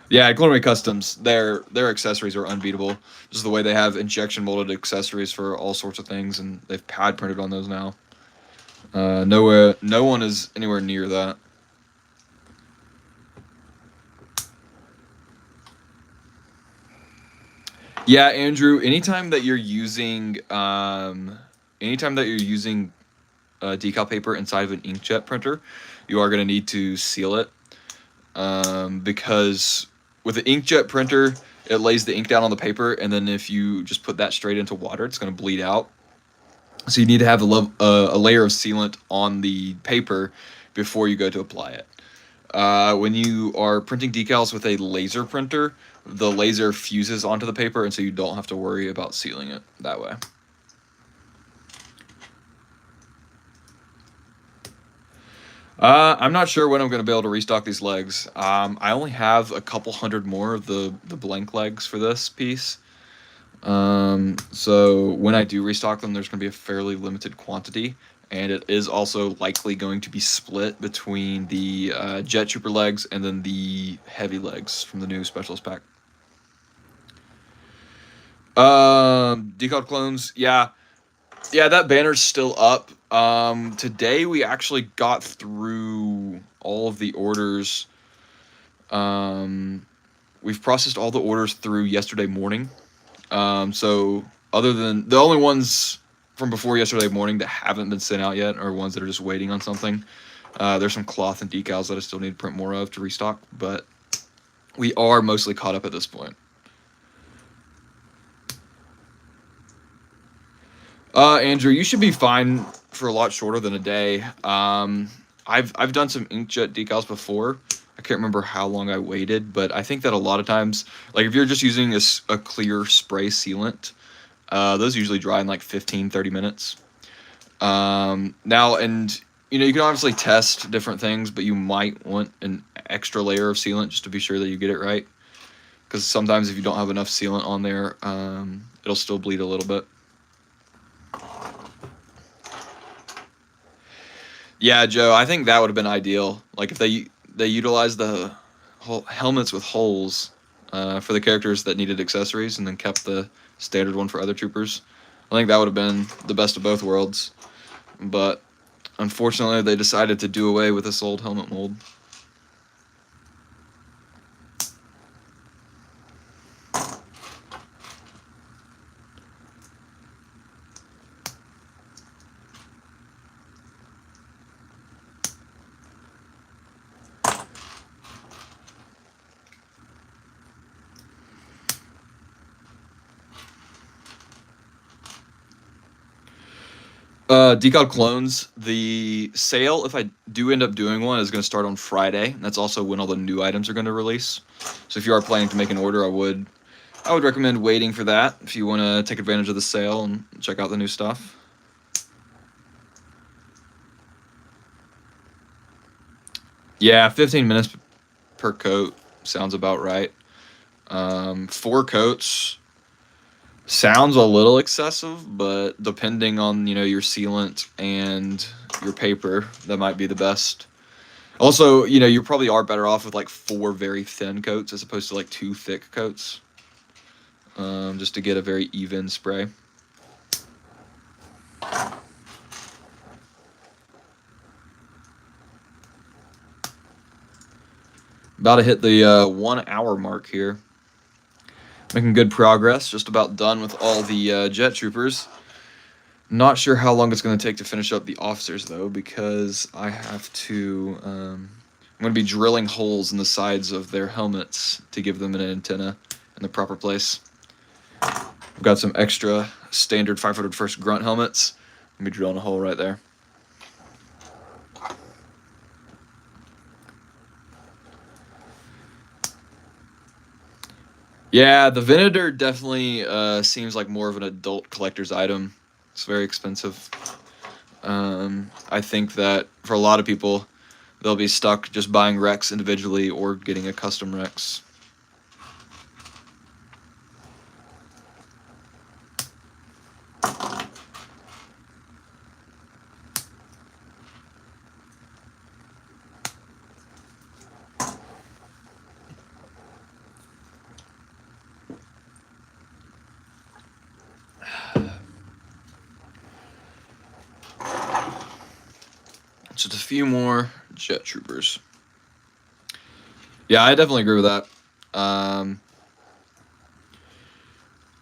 Yeah, Clone Customs, their accessories are unbeatable. Just the way they have injection molded accessories for all sorts of things, and they've pad printed on those now. No one is anywhere near that. Yeah, Andrew. Anytime that you're using decal paper inside of an inkjet printer, you are going to need to seal it, because with the inkjet printer, it lays the ink down on the paper, and then if you just put that straight into water, it's going to bleed out. So you need to have a layer of sealant on the paper before you go to apply it. When you are printing decals with a laser printer, the laser fuses onto the paper, and so you don't have to worry about sealing it that way. I'm not sure when I'm going to be able to restock these legs. I only have a couple hundred more of the blank legs for this piece. So when I do restock them, there's going to be a fairly limited quantity, and it is also likely going to be split between the Jet Trooper legs and then the heavy legs from the new Specialist pack. Decod clones, yeah, that banner's still up. Today we actually got through all of the orders. We've processed all the orders through yesterday morning. So other than the only ones from before yesterday morning that haven't been sent out yet are ones that are just waiting on something. There's some cloth and decals that I still need to print more of to restock, but We are mostly caught up at this point. Andrew, you should be fine for a lot shorter than a day. I've done some inkjet decals before. I can't remember how long I waited, but I think that a lot of times, like if you're just using a clear spray sealant, those usually dry in like 15, 30 minutes. Now, and you can obviously test different things, but you might want an extra layer of sealant just to be sure that you get it right. Because sometimes if you don't have enough sealant on there, it'll still bleed a little bit. Yeah, Joe, I think that would have been ideal. Like if they utilized the helmets with holes for the characters that needed accessories, and then kept the standard one for other troopers. I think that would have been the best of both worlds. But unfortunately, they decided to do away with this old helmet mold. Decal clones. The sale, if I do end up doing one, is going to start on Friday. And that's also when all the new items are going to release. So if you are planning to make an order, I would recommend waiting for that if you want to take advantage of the sale and check out the new stuff. Yeah, 15 minutes per coat sounds about right. 4 coats sounds a little excessive, but depending on your sealant and your paper, that might be the best. Also, you probably are better off with like 4 very thin coats as opposed to like 2 thick coats, just to get a very even spray. About to hit the 1 hour mark here. Making good progress. Just about done with all the jet troopers. Not sure how long it's going to take to finish up the officers, though, because I have to... I'm going to be drilling holes in the sides of their helmets to give them an antenna in the proper place. I've got some extra standard 501st Grunt helmets. I'm going to be drilling a hole right there. Yeah, the Venator definitely seems like more of an adult collector's item. It's very expensive. I think that for a lot of people, they'll be stuck just buying Rex individually or getting a custom Rex. Just a few more jet troopers. Yeah, I definitely agree with that.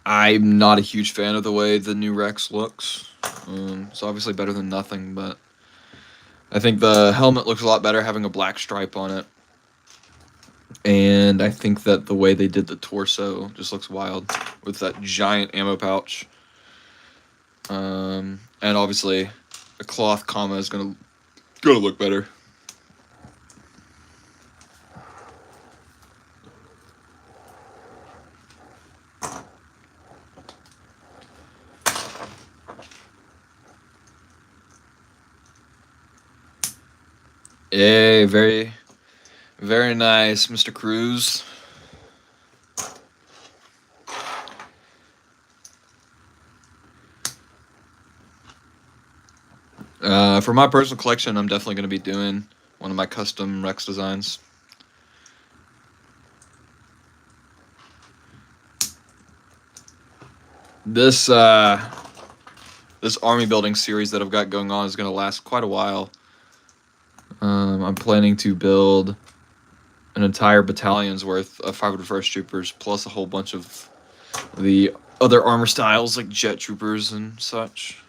I'm not a huge fan of the way the new Rex looks. It's obviously better than nothing, but I think the helmet looks a lot better having a black stripe on it. And I think that the way they did the torso just looks wild with that giant ammo pouch. And obviously, a cloth comma is gonna look better. Hey, very, very nice, Mr. Cruz. For my personal collection, I'm definitely going to be doing one of my custom Rex designs. This this army building series that I've got going on is going to last quite a while. I'm planning to build an entire battalion's worth of 501st troopers, plus a whole bunch of the other armor styles like jet troopers and such.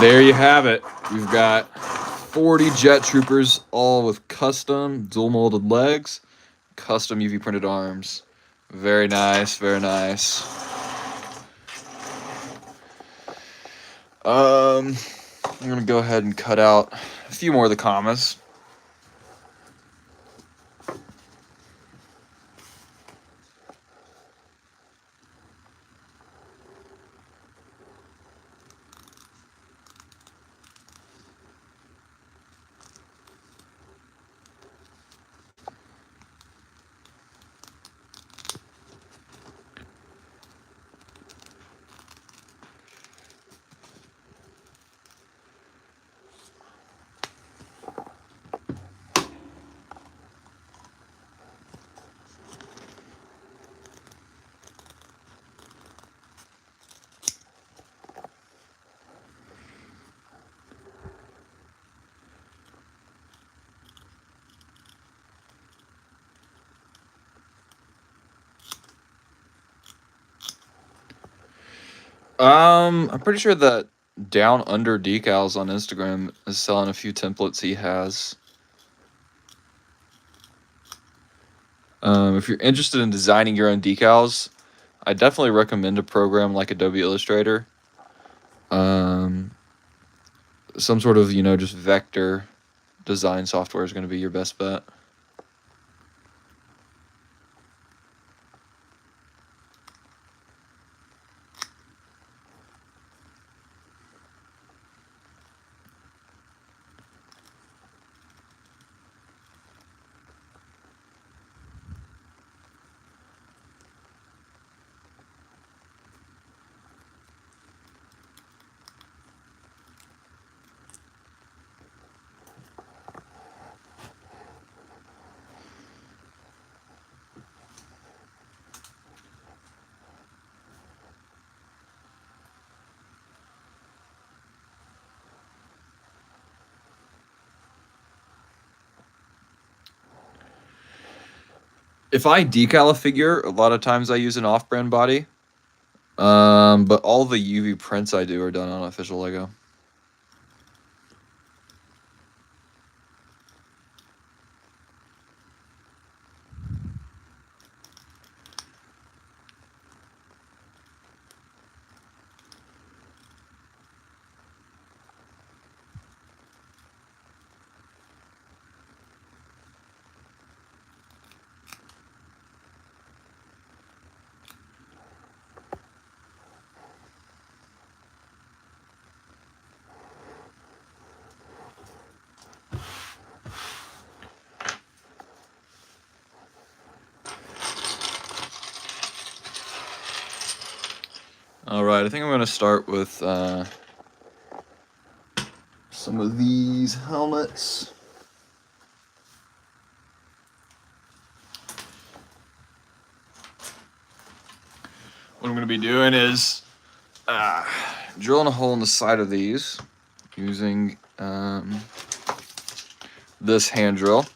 there you have it. We've got 40 Jet Troopers, all with custom dual molded legs, custom UV printed arms. Very nice, very nice. I'm gonna go ahead and cut out a few more of the commas. I'm pretty sure that Down Under Decals on Instagram is selling a few templates he has. If you're interested in designing your own decals, I definitely recommend a program like Adobe Illustrator. Some sort of, just vector design software is going to be your best bet. If I decal a figure, a lot of times I use an off-brand body. But all the UV prints I do are done on official Lego. All right, I think I'm going to start with some of these helmets. What I'm going to be doing is drilling a hole in the side of these using this hand drill.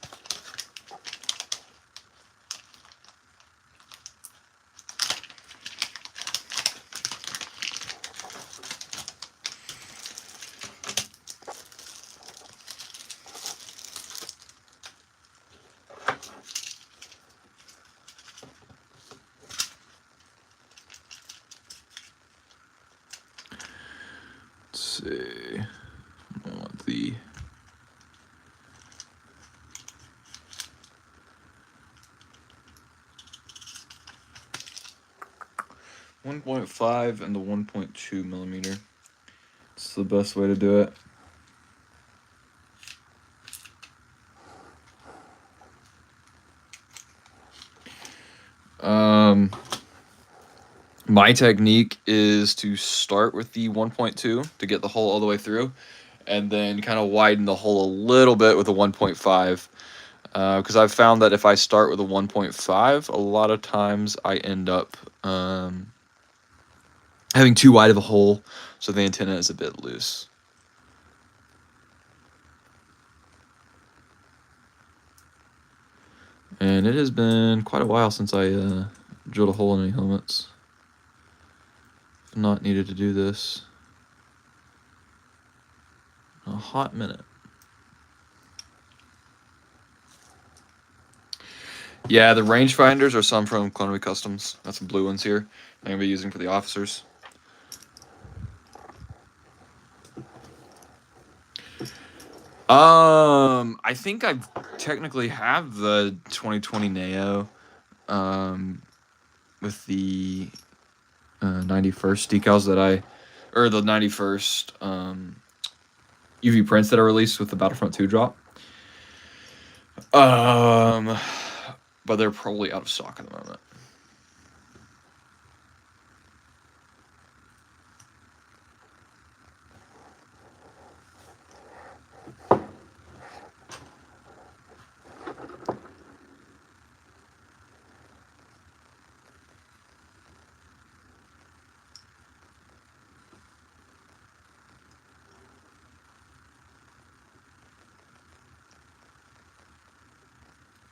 Let's see. I want the 1.5 and the 1.2 millimeter. It's the best way to do it. My technique is to start with the 1.2 to get the hole all the way through, and then kind of widen the hole a little bit with a 1.5. Because I've found that if I start with a 1.5, a lot of times I end up having too wide of a hole, so the antenna is a bit loose. And it has been quite a while since I drilled a hole in any helmets. I've not needed to do this. a hot minute. Yeah, the rangefinders are some from Clonaway Customs. Got some blue ones here. I'm gonna be using for the officers. I think I technically have the 2020 Neo, with the 91st decals that or the 91st UV prints that are released with the Battlefront 2 drop. But they're probably out of stock at the moment.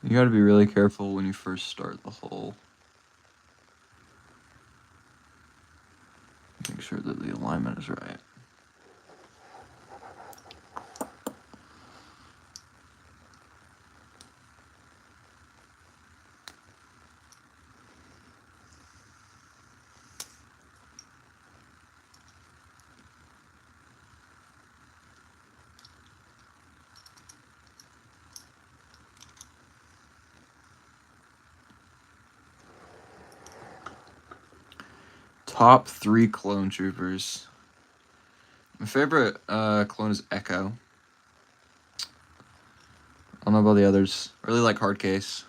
You gotta be really careful when you first start the hull. Make sure that the alignment is right. Top 3 clone troopers. My favorite clone is Echo. I don't know about the others. I really like Hardcase.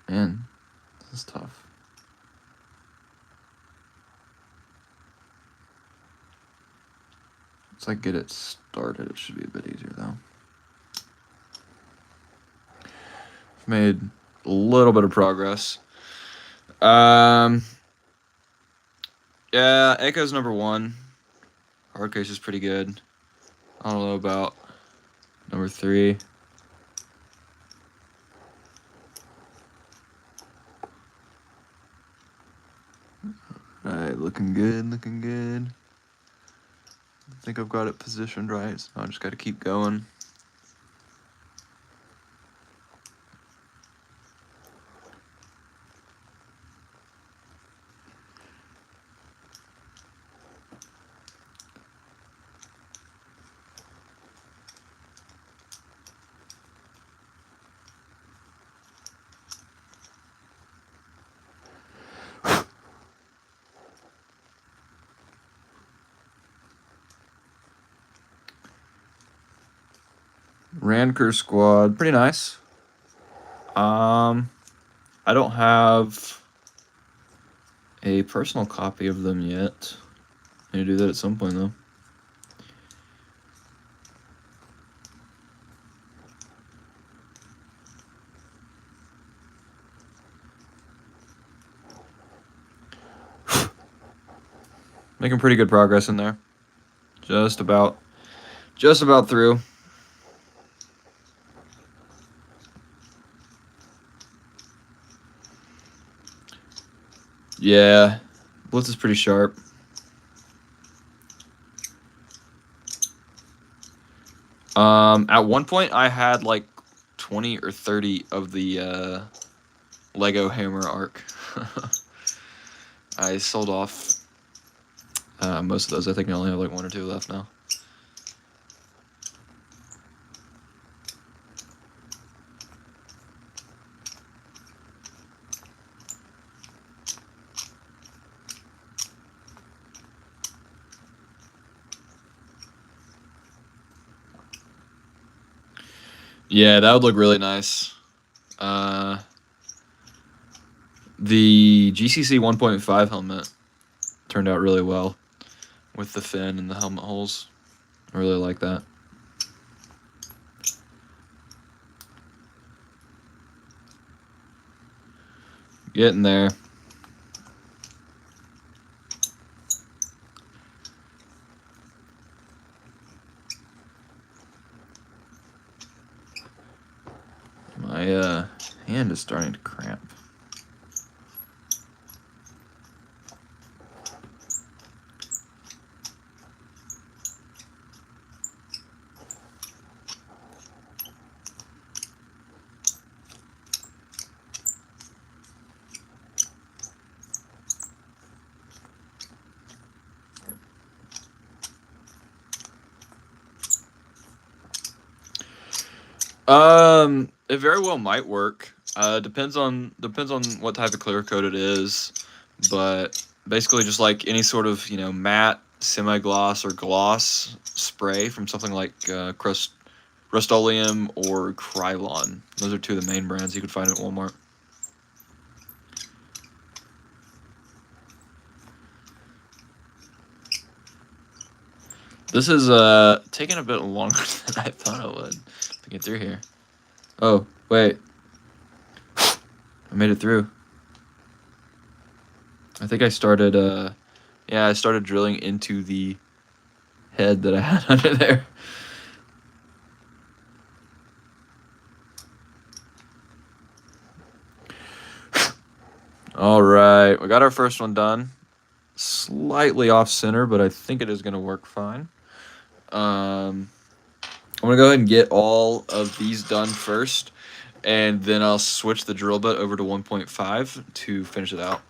Man, this is tough. Once I get it started, it should be a bit easier though. I've made a little bit of progress. Yeah, Echo's number 1. Hardcase is pretty good. I don't know about number 3. Alright, looking good, looking good. I think I've got it positioned right, so I just gotta keep going. Ranker squad, pretty nice. I don't have a personal copy of them yet. I need to do that at some point though. Making pretty good progress in there. Just about through. Yeah, Blitz is pretty sharp. At one point I had like 20 or 30 of the Lego Hammer arc. I sold off most of those. I think I only have like 1 or 2 left now. Yeah, that would look really nice. The GCC 1.5 helmet turned out really well with the fin and the helmet holes. I really like that. Getting there. My hand is starting to cramp. It very well might work. Depends on what type of clear coat it is, but basically just like any sort of matte, semi-gloss, or gloss spray from something like Rust-Oleum or Krylon. Those are two of the main brands you could find at Walmart. This is taking a bit longer than I thought it would to get through here. Oh, wait. I made it through. I think I started I started drilling into the head that I had under there. All right, we got our first one done. Slightly off center, but I think it is going to work fine. I'm going to go ahead and get all of these done first, and then I'll switch the drill bit over to 1.5 to finish it out.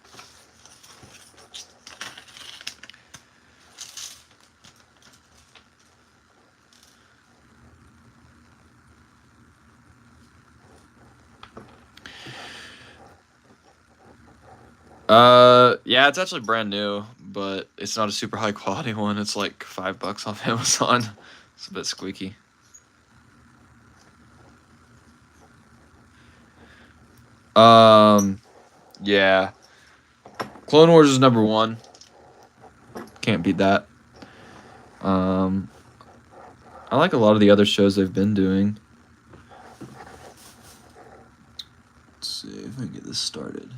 Yeah, it's actually brand new, but it's not a super high quality one. It's like $5 off Amazon. It's a bit squeaky. Yeah. Clone Wars is number one. Can't beat that. I like a lot of the other shows they've been doing. Let's see if I can get this started.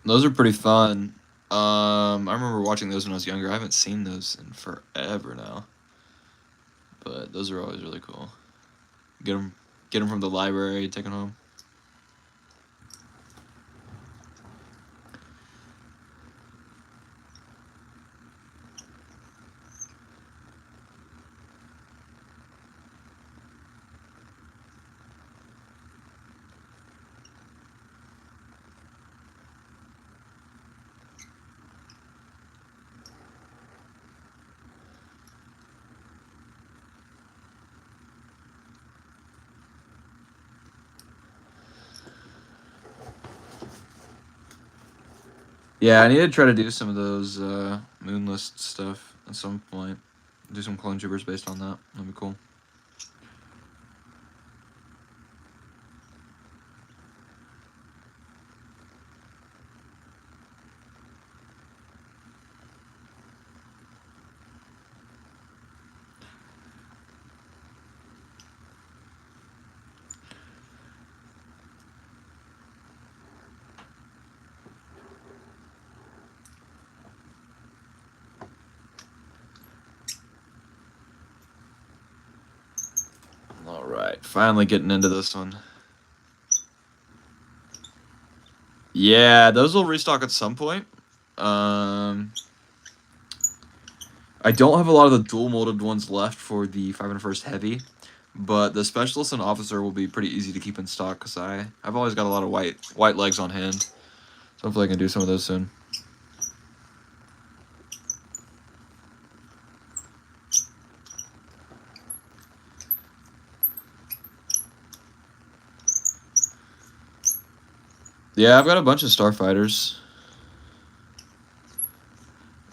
Those are pretty fun. I remember watching those when I was younger. I haven't seen those in forever now. But those are always really cool. Get them from the library, take them home. Yeah, I need to try to do some of those Moonlist stuff at some point. Do some clone troopers based on that. That'd be cool. All right, finally getting into this one. Yeah, those will restock at some point. I don't have a lot of the dual molded ones left for the 501st Heavy, but the Specialist and Officer will be pretty easy to keep in stock because I've always got a lot of white legs on hand. So hopefully I can do some of those soon. Yeah, I've got a bunch of Starfighters.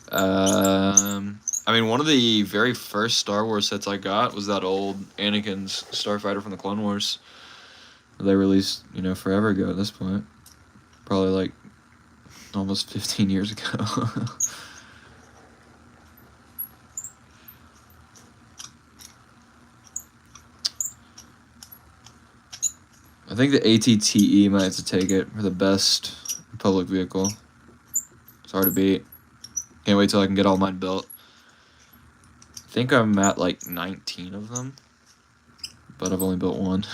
I mean, one of the very first Star Wars sets I got was that old Anakin's Starfighter from the Clone Wars. They released, forever ago at this point. Probably like almost 15 years ago. I think the ATTE might have to take it for the best public vehicle. It's hard to beat. Can't wait till I can get all mine built. I think I'm at like 19 of them, but I've only built one.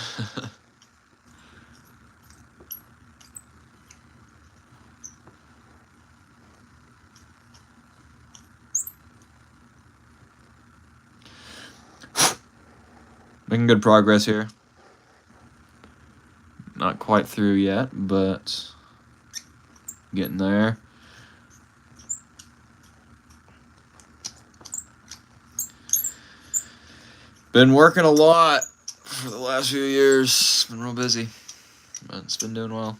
Making good progress here. Not quite through yet, but getting there. Been working a lot for the last few years. Been real busy, but it's been doing well.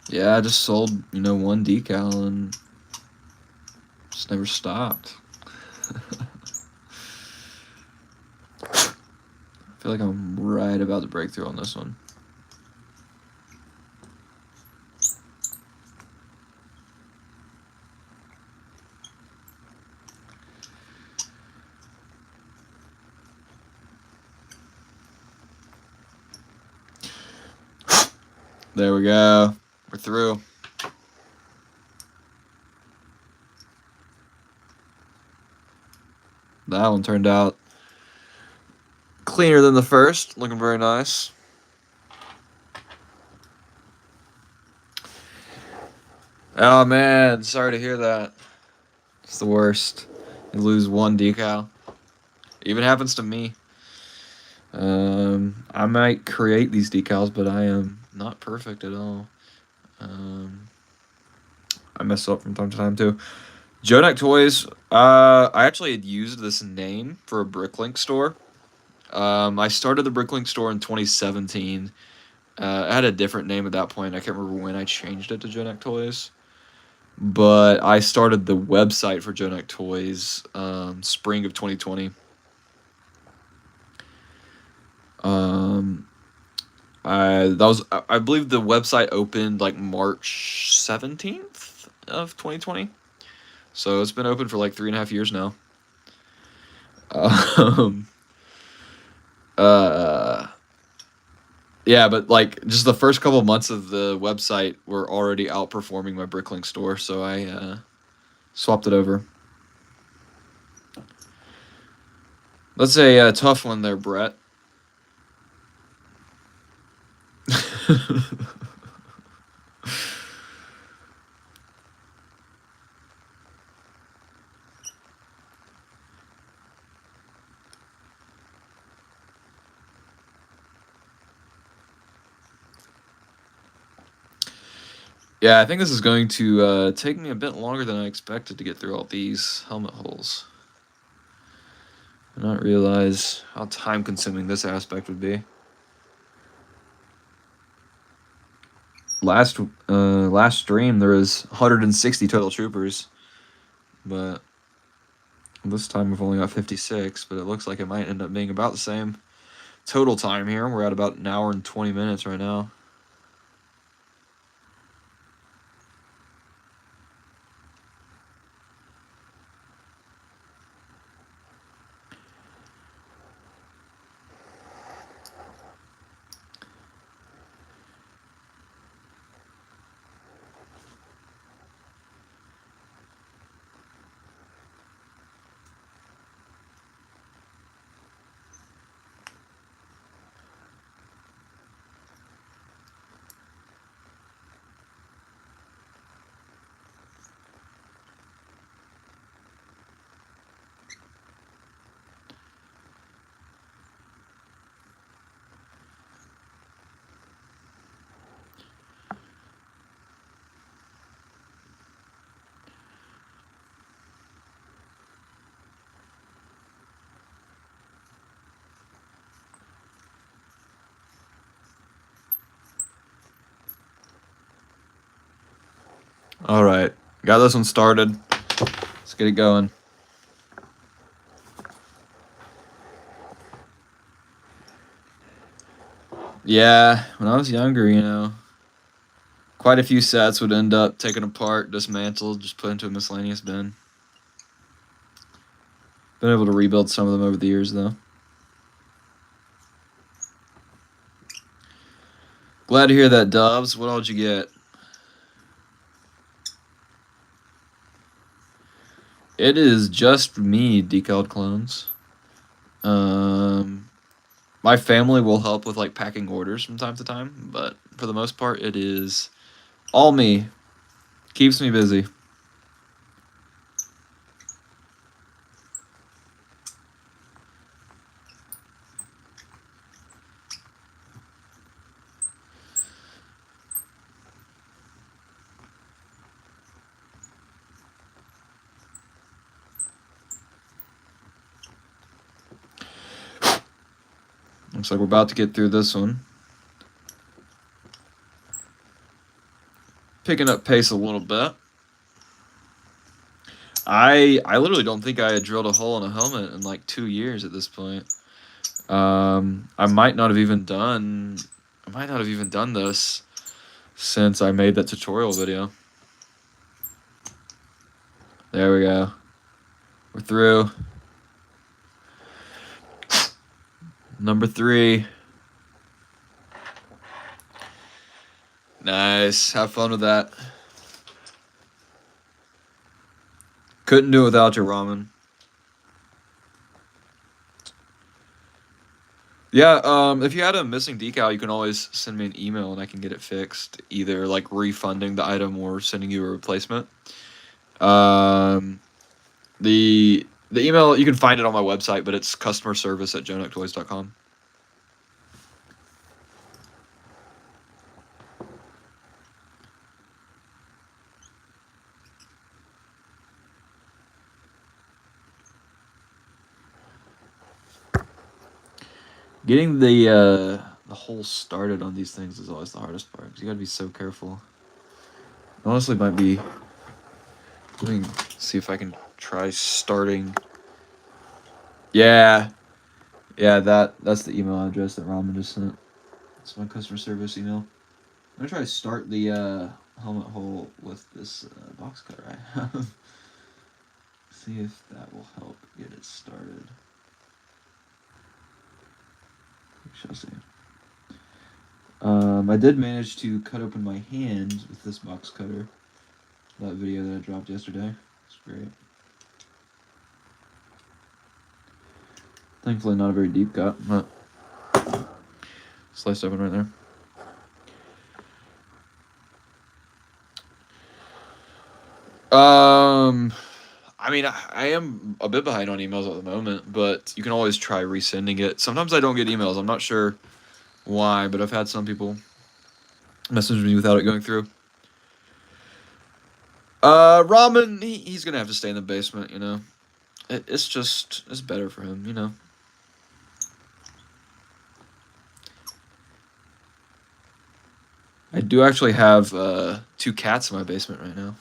Yeah, I just sold, one decal and just never stopped. I feel like I'm right about to break through on this one. There we go. We're through. That one turned out cleaner than the first. Looking very nice. Oh, man. Sorry to hear that. It's the worst. You lose one decal. Even happens to me. I might create these decals, but I am not perfect at all. I mess up from time to time too. Jonak Toys. I actually had used this name for a Bricklink store. I started the Bricklink store in 2017. I had a different name at that point. I can't remember when I changed it to Jonak Toys. But I started the website for Jonak Toys spring of 2020. I believe the website opened like March 17th of 2020. So it's been open for like 3.5 years now. Yeah, but like just the first couple of months of the website were already outperforming my Bricklink store, so I swapped it over. That's a tough one there, Brett. Yeah, I think this is going to take me a bit longer than I expected to get through all these helmet holes. I did not realize how time-consuming this aspect would be. Last stream there was 160 total troopers, but this time we've only got 56. But it looks like it might end up being about the same total time here. We're at about 1 hour and 20 minutes right now. All right, got this one started. Let's get it going. Yeah, when I was younger, quite a few sets would end up taken apart, dismantled, just put into a miscellaneous bin. Been able to rebuild some of them over the years, though. Glad to hear that, Dobbs. What all did you get? It is just me, Decaled Clones. My family will help with like packing orders from time to time, but for the most part, it is all me. Keeps me busy. Looks like we're about to get through this one. Picking up pace a little bit. I literally don't think I had drilled a hole in a helmet in like 2 years at this point. I might not have even done this since I made that tutorial video. There we go. We're through. Number 3. Nice. Have fun with that. Couldn't do it without your ramen. Yeah, if you had a missing decal, you can always send me an email and I can get it fixed. Either like refunding the item or sending you a replacement. The email, you can find it on my website, but it's customerservice@jonucktoys.com. Getting the hole started on these things is always the hardest part, because you gotta be so careful. Honestly, might be... Let me see if I can try starting... Yeah, that's the email address that Ramen just sent. It's my customer service email. I'm gonna try to start the helmet hole with this box cutter I have. See if that will help get it started. We shall see. I did manage to cut open my hand with this box cutter. That video that I dropped yesterday. It's great. Thankfully not a very deep cut, but sliced open right there. I mean, I am a bit behind on emails at the moment, but you can always try resending it. Sometimes I don't get emails. I'm not sure why, but I've had some people message me without it going through. Ramen, he's gonna have to stay in the basement, you know. It's better for him, you know. I do actually have 2 cats in my basement right now.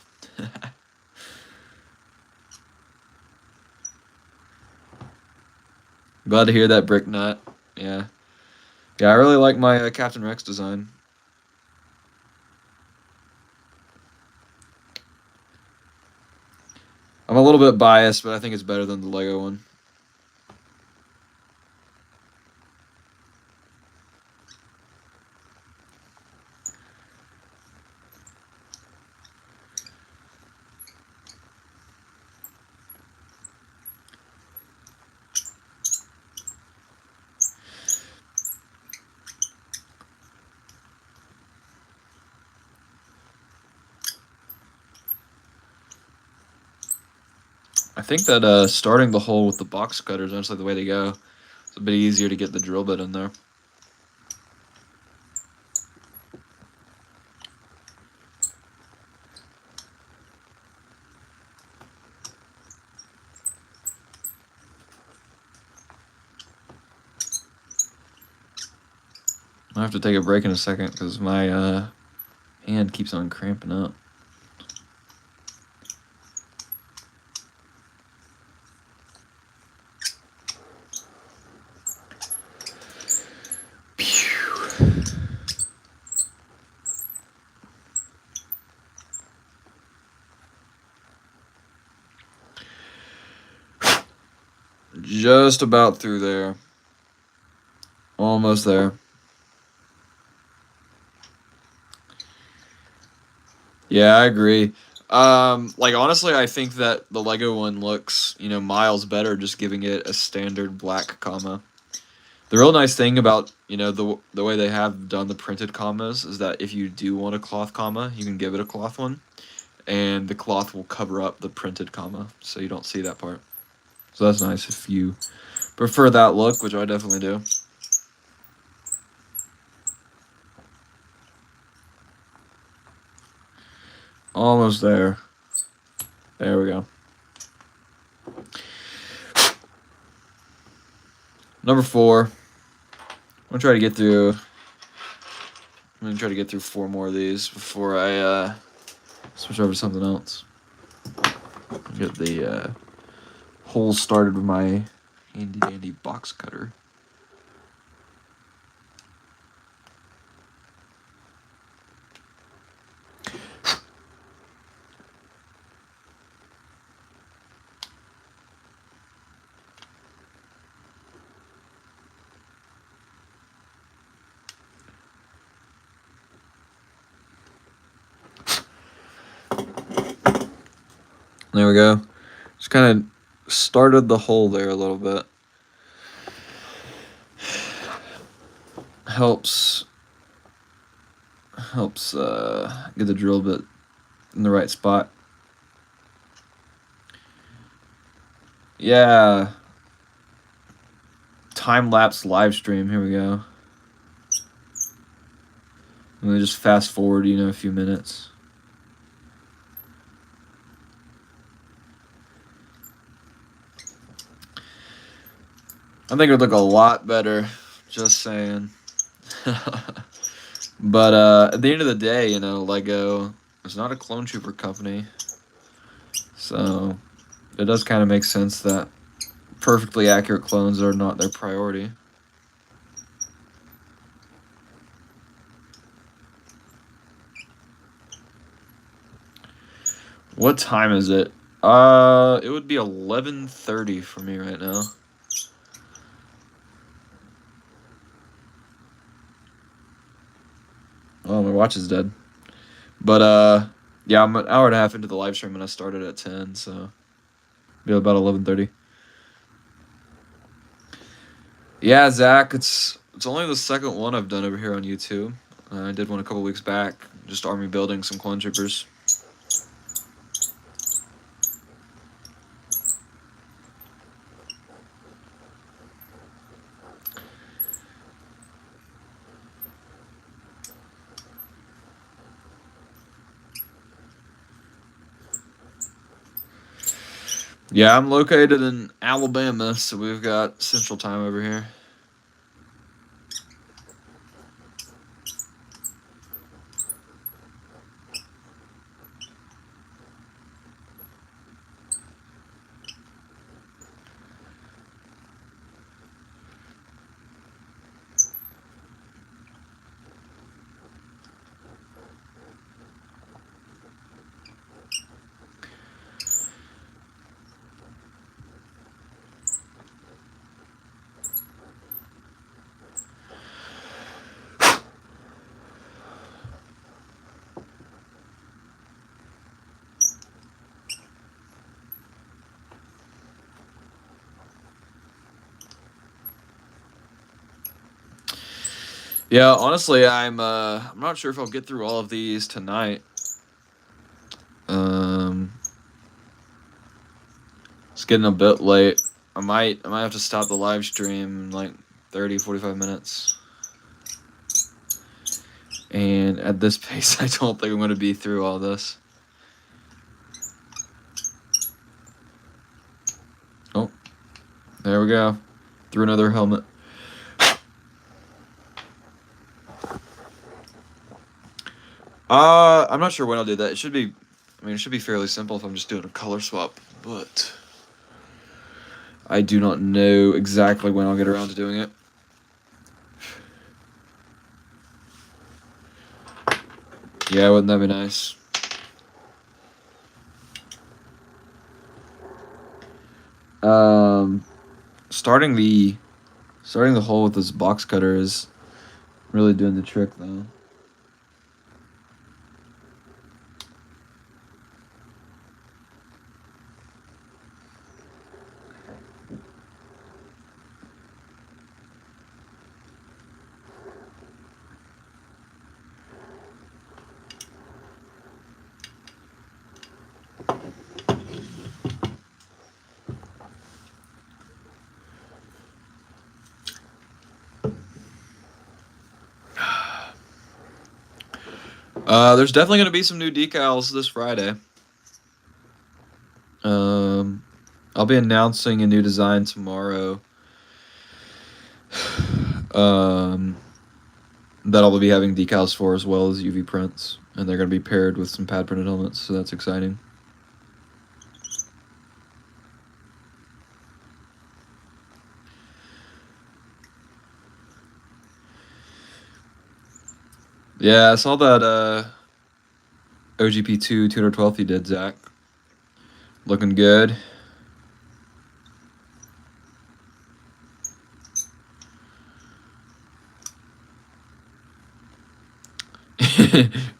Glad to hear that, Brick Nut. Yeah. Yeah, I really like my Captain Rex design. I'm a little bit biased, but I think it's better than the Lego one. I think that starting the hole with the box cutter is actually the way to go. It's a bit easier to get the drill bit in there. I have to take a break in a second because my hand keeps on cramping up. Just about through there. Almost there. Yeah, I agree. Like honestly, I think that the Lego one looks, miles better just giving it a standard black comma. The real nice thing about, the way they have done the printed commas is that if you do want a cloth comma, you can give it a cloth one, and the cloth will cover up the printed comma, so you don't see that part. So that's nice if you prefer that look, which I definitely do. Almost there. There we go. Number 4. I'm gonna try to get through. I'm gonna try to get through 4 more of these before I switch over to something else. Get the holes started with my handy dandy box cutter. There we go. Just kind of started the hole there a little bit. Helps get the drill bit in the right spot. Yeah. Time-lapse live stream. Here we go. I'm gonna just fast forward, a few minutes. I think it would look a lot better. Just saying. But at the end of the day, Lego is not a clone trooper company. So it does kind of make sense that perfectly accurate clones are not their priority. What time is it? It would be 11:30 for me right now. Oh, my watch is dead. But yeah, I'm an hour and a half into the live stream and I started at 10, so it'll be about 11:30. Yeah, Zach, it's only the second one I've done over here on YouTube. I did one a couple weeks back, just army building some clone troopers. Yeah, I'm located in Alabama, so we've got Central Time over here. Yeah, honestly, I'm not sure if I'll get through all of these tonight. It's getting a bit late. I might have to stop the live stream in like 30-45 minutes. And at this pace, I don't think I'm going to be through all this. Oh, there we go. Through another helmet. I'm not sure when I'll do that. It should be fairly simple if I'm just doing a color swap, but I do not know exactly when I'll get around to doing it. Yeah, wouldn't that be nice? Starting the hole with this box cutter is really doing the trick, though. There's definitely going to be some new decals this Friday. I'll be announcing a new design tomorrow. That I'll be having decals for as well as UV prints, and they're going to be paired with some pad printed helmets, so that's exciting. Yeah, I saw that OGP2 212 you did, Zach. Looking good.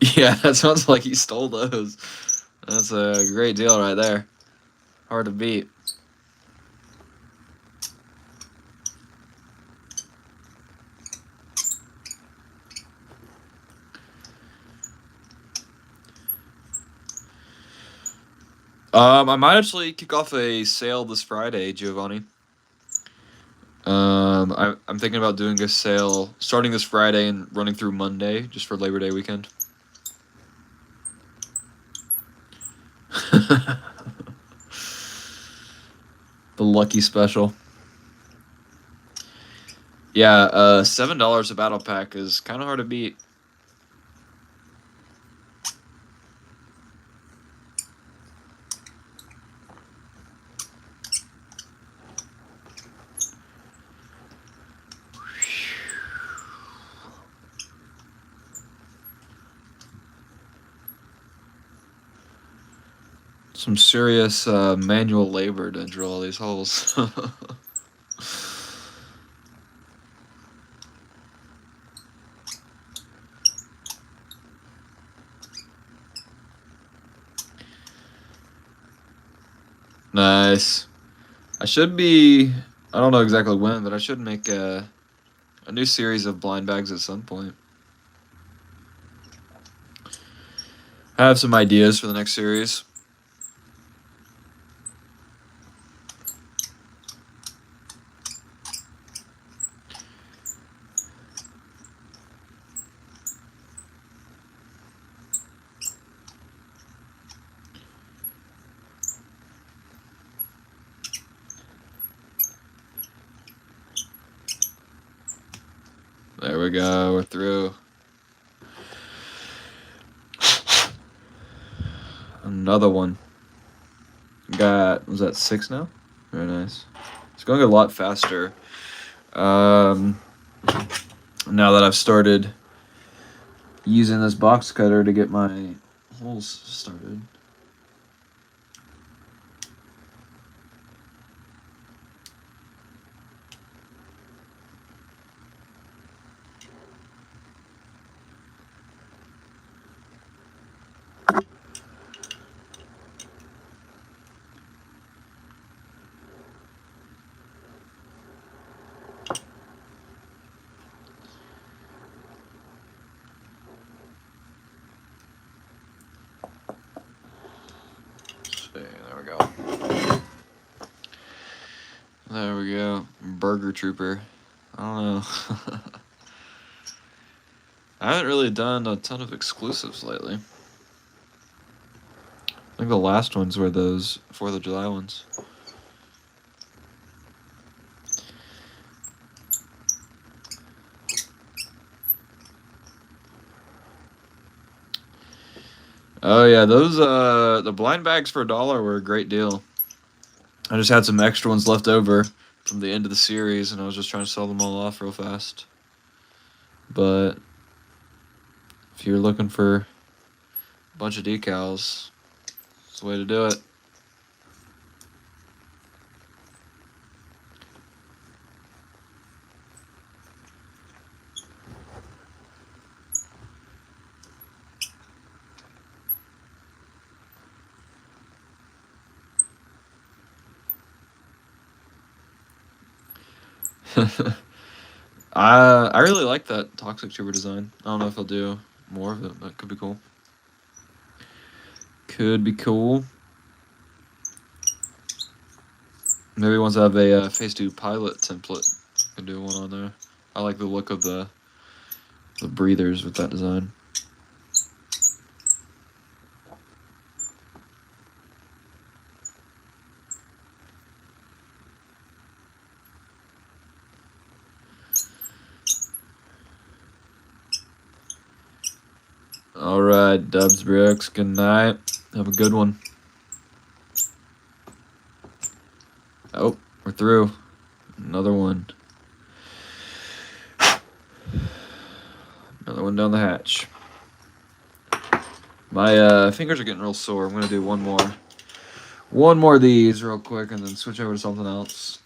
Yeah, that sounds like he stole those. That's a great deal right there. Hard to beat. I might actually kick off a sale this Friday, Giovanni. I'm thinking about doing a sale starting this Friday and running through Monday, just for Labor Day weekend. The lucky special. Yeah, $7 a battle pack is kind of hard to beat. Some serious manual labor to drill all these holes. Nice. I should be, I don't know exactly when, but I should make a new series of blind bags at some point. I have some ideas for the next series. There we go, we're through. Another one. Was that 6 now? Very nice. It's going a lot faster. Now that I've started using this box cutter to get my holes started. There we go. There we go. Burger Trooper. I don't know. I haven't really done a ton of exclusives lately. I think the last ones were those 4th of July ones. Oh yeah, those the blind bags for $1 were a great deal. I just had some extra ones left over from the end of the series, and I was just trying to sell them all off real fast. But if you're looking for a bunch of decals, it's the way to do it. I really like that Toxic Trooper design. I don't know if I'll do more of it, but it could be cool. Could be cool. Maybe once I have a Phase 2 pilot template, I can do one on there. I like the look of the breathers with that design. All right, Dubs Brooks. Good night. Have a good one. Oh, we're through. Another one. Another one down the hatch. My fingers are getting real sore. I'm gonna do one more. One more of these real quick and then switch over to something else.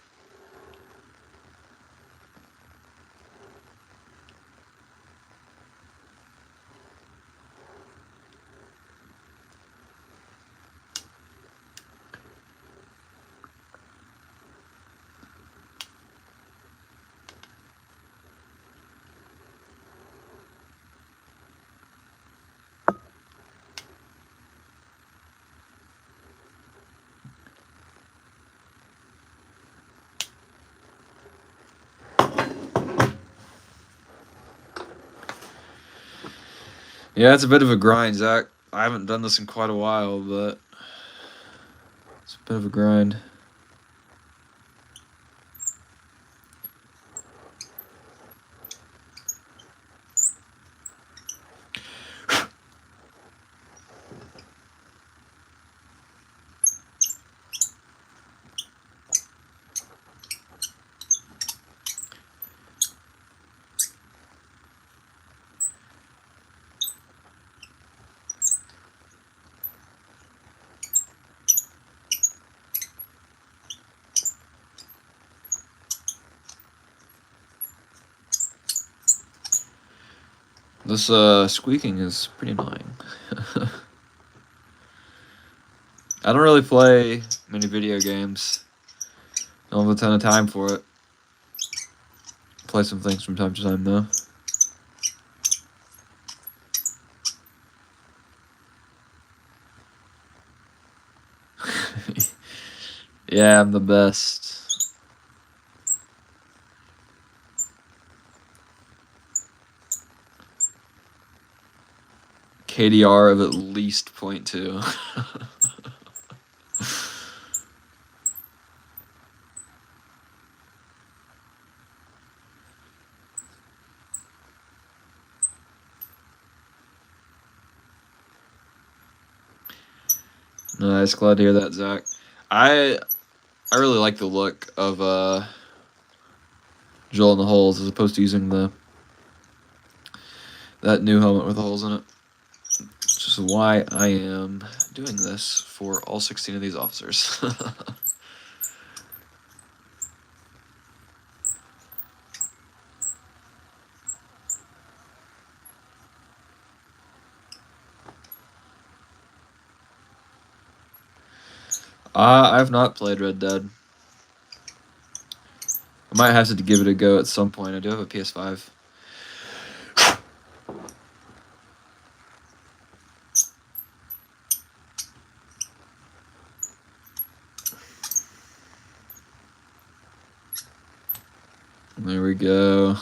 Yeah, it's a bit of a grind, Zach. I haven't done this in quite a while, but it's a bit of a grind. This squeaking is pretty annoying. I don't really play many video games. Don't have a ton of time for it. Play some things from time to time, though. Yeah, I'm the best. KDR of at least 0.2. Nice, glad to hear that, Zach. I really like the look of Joel in the holes as opposed to using that new helmet with the holes in it. Which is why I am doing this for all 16 of these officers. I've not played Red Dead. I might have to give it a go at some point. I do have a PS5. There we go.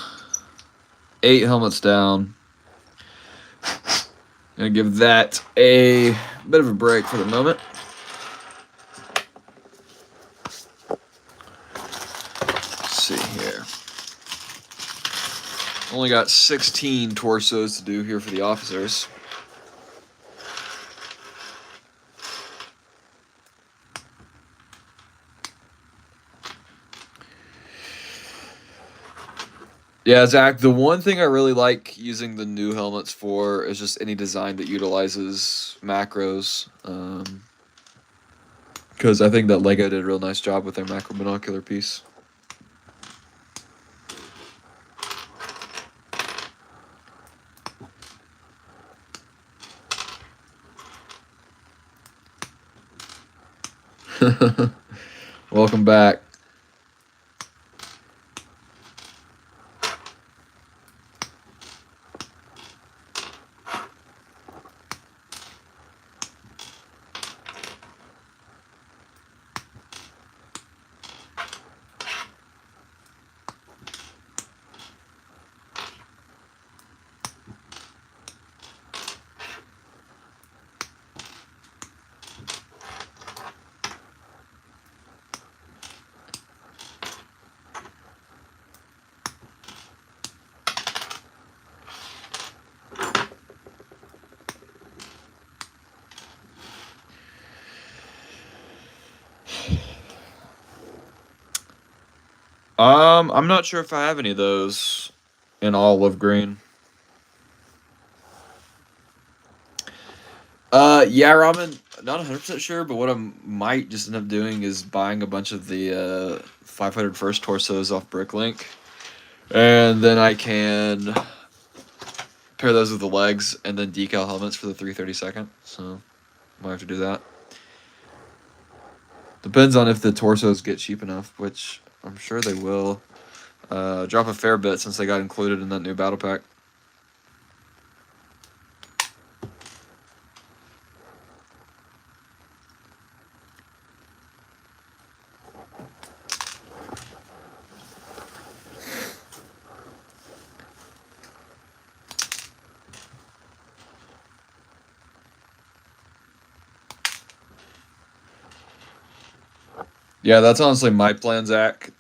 8 helmets down. Gonna give that a bit of a break for the moment. Let's see here. Only got 16 torsos to do here for the officers. Yeah, Zach, the one thing I really like using the new helmets for is just any design that utilizes macros. Because I think that LEGO did a real nice job with their macro binocular piece. Welcome back. I'm not sure if I have any of those in olive green. Yeah, Ramen. Not 100% sure, but what I might just end up doing is buying a bunch of the 500 first torsos off Bricklink, and then I can pair those with the legs, and then decal helmets for the 332nd. So might have to do that. Depends on if the torsos get cheap enough, which I'm sure they will. Drop a fair bit since they got included in that new battle pack. Yeah, that's honestly my plan, Zach.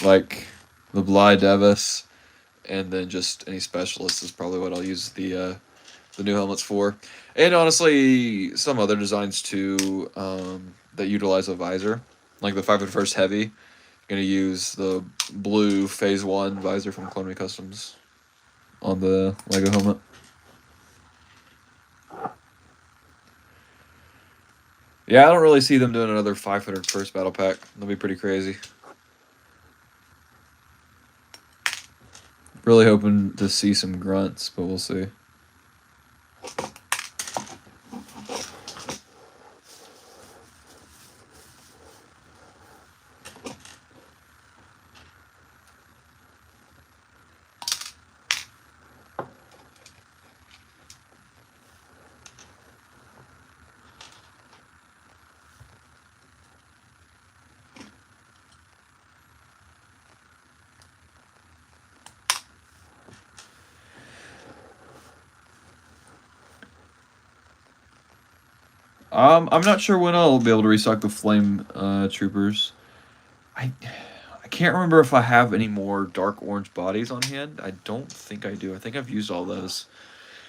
Like the Bly Devis, and then just any specialist is probably what I'll use the new helmets for, and honestly some other designs too that utilize a visor, like the 501st Heavy. Gonna use the blue Phase One visor from Clone Me Customs on the Lego helmet. Yeah, I don't really see them doing another 501st battle pack. That'll be pretty crazy. Really hoping to see some grunts, but we'll see. I'm not sure when I'll be able to restock the Flame Troopers. I can't remember if I have any more dark orange bodies on hand. I don't think I do. I think I've used all those.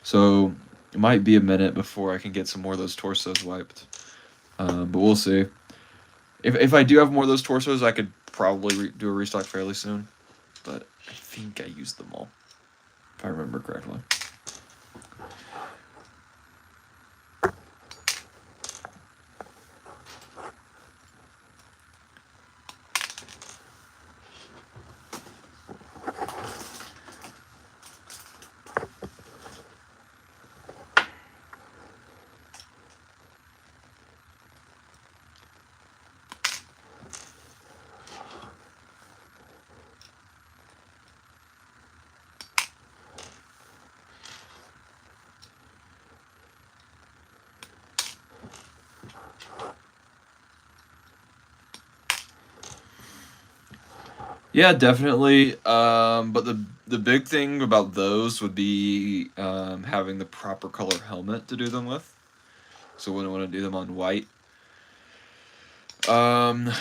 So it might be a minute before I can get some more of those torsos wiped. But we'll see. If I do have more of those torsos, I could probably do a restock fairly soon. But I think I used them all, if I remember correctly. Yeah, definitely. But the big thing about those would be having the proper color helmet to do them with. So we wouldn't want to do them on white. Um,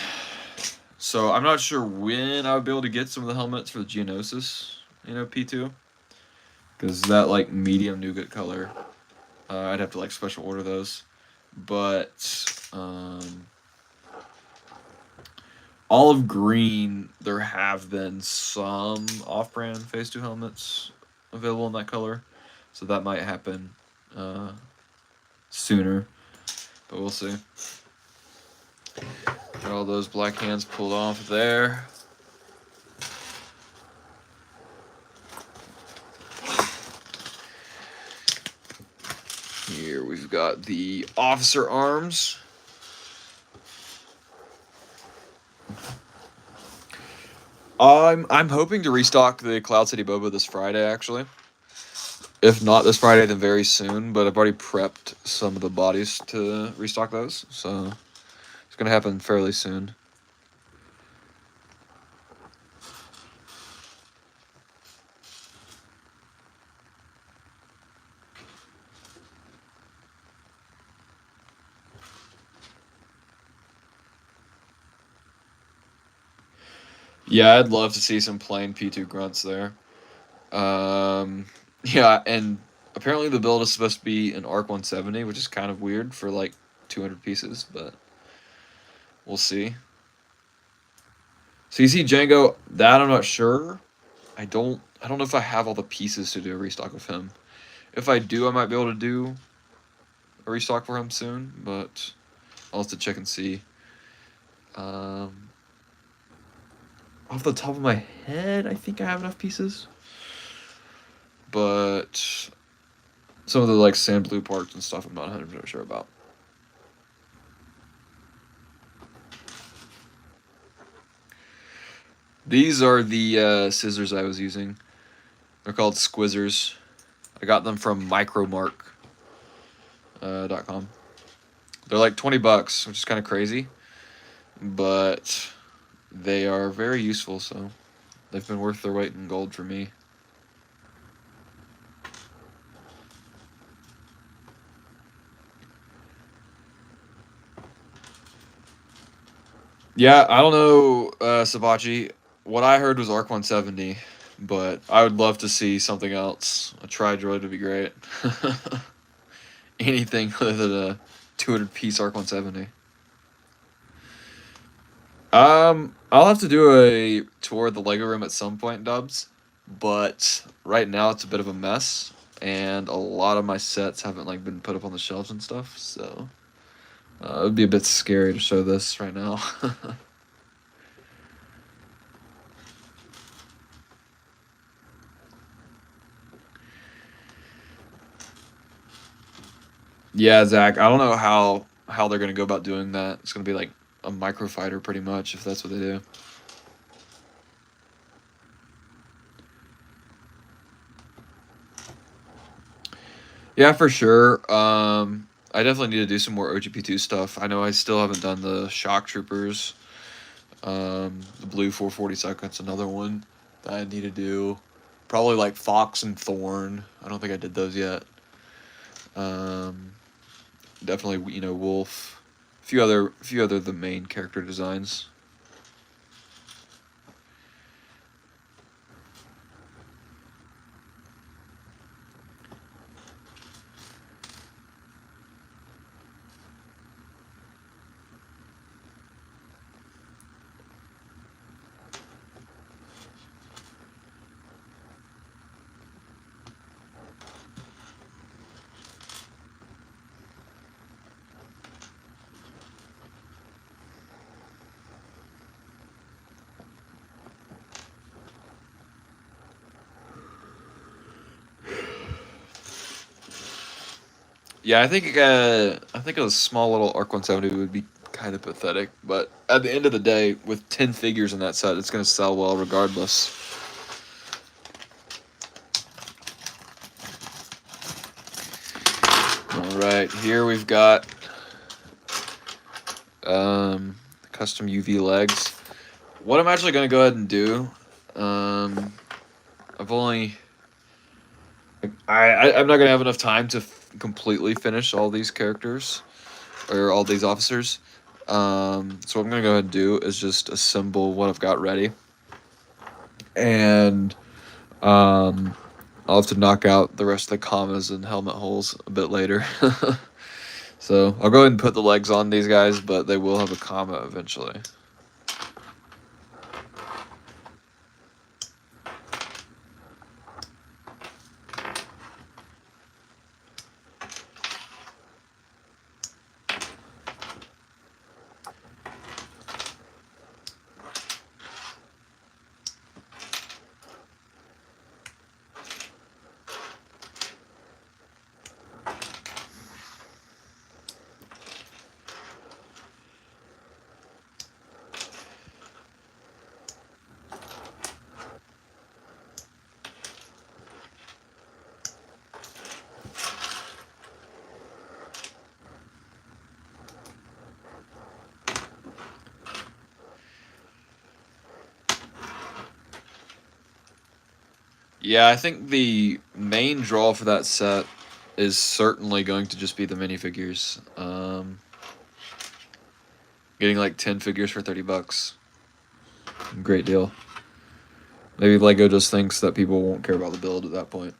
so I'm not sure when I would be able to get some of the helmets for the Geonosis, P2, because that like medium nougat color, I'd have to like special order those. But olive green, there have been some off-brand Phase 2 helmets available in that color, so that might happen sooner, but we'll see. Got all those black hands pulled off there. Here we've got the officer arms. I'm hoping to restock the Cloud City Boba this Friday, actually. If not this Friday, then very soon. But I've already prepped some of the bodies to restock those, so it's gonna happen fairly soon. Yeah, I'd love to see some plain P2 grunts there. Yeah, and apparently the build is supposed to be an ARC 170, which is kind of weird for like 200 pieces, but we'll see. So you see Django, that I'm not sure. I don't know if I have all the pieces to do a restock of him. If I do, I might be able to do a restock for him soon, but I'll have to check and see. Um, Off the top of my head, I think I have enough pieces. But some of the like sand blue parts and stuff I'm not 100% sure about. These are the scissors I was using. They're called Squizzers. I got them from micromark.com. They're like $20, which is kind of crazy, but they are very useful, so they've been worth their weight in gold for me. Yeah, I don't know, Sabachi. What I heard was Arc 170, but I would love to see something else. A Tri-Droid would be great. Anything other than a 200-piece Arc 170. I'll have to do a tour of the Lego room at some point, Dubs. But right now it's a bit of a mess, and a lot of my sets haven't like been put up on the shelves and stuff. So it would be a bit scary to show this right now. Yeah, Zach. I don't know how they're gonna go about doing that. It's gonna be like a microfighter, pretty much, if that's what they do. Yeah, for sure. I definitely need to do some more OGP2 stuff. I know I still haven't done the Shock Troopers. The Blue 442nd's another one that I need to do. Probably like Fox and Thorn. I don't think I did those yet. Um, Definitely, Wolf. A few other the main character designs. Yeah, I think a small little Arc 170 would be kind of pathetic, but at the end of the day, with 10 figures in that set, it's gonna sell well regardless. All right, here we've got custom UV legs. What I'm actually gonna go ahead and do, I've only I'm not gonna have enough time to completely finish all these characters or all these officers. So what I'm gonna go ahead and do is just assemble what I've got ready, and I'll have to knock out the rest of the commas and helmet holes a bit later. So I'll go ahead and put the legs on these guys, but they will have a comma eventually. Yeah, I think the main draw for that set is certainly going to just be the minifigures. Getting like 10 figures for $30. Great deal. Maybe Lego just thinks that people won't care about the build at that point.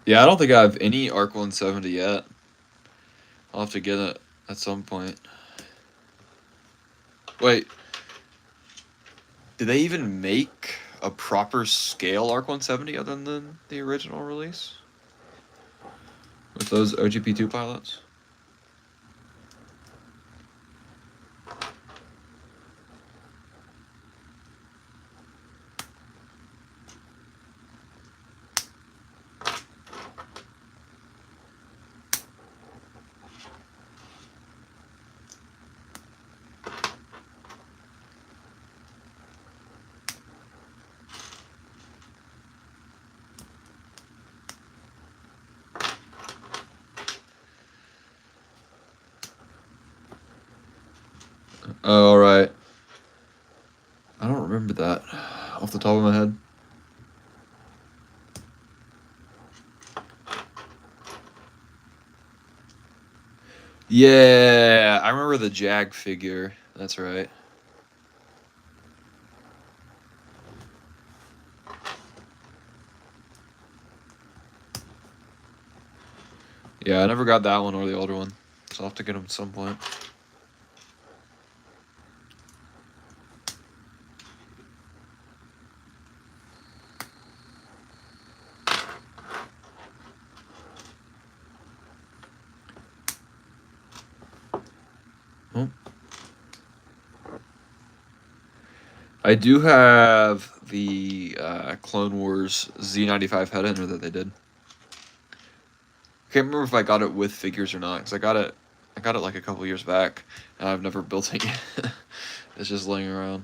Yeah, I don't think I have any Arc 170 yet. I'll have to get it at some point. Wait, did they even make a proper scale Arc 170 other than the original release? With those OGP2 pilots? Oh, alright. I don't remember that off the top of my head. Yeah, I remember the Jag figure. That's right. Yeah, I never got that one or the older one, so I'll have to get them at some point. Oh. I do have the Clone Wars Z95 head ender that they did. Can't remember if I got it with figures or not, because I got it like a couple years back, and I've never built it yet. It's just laying around.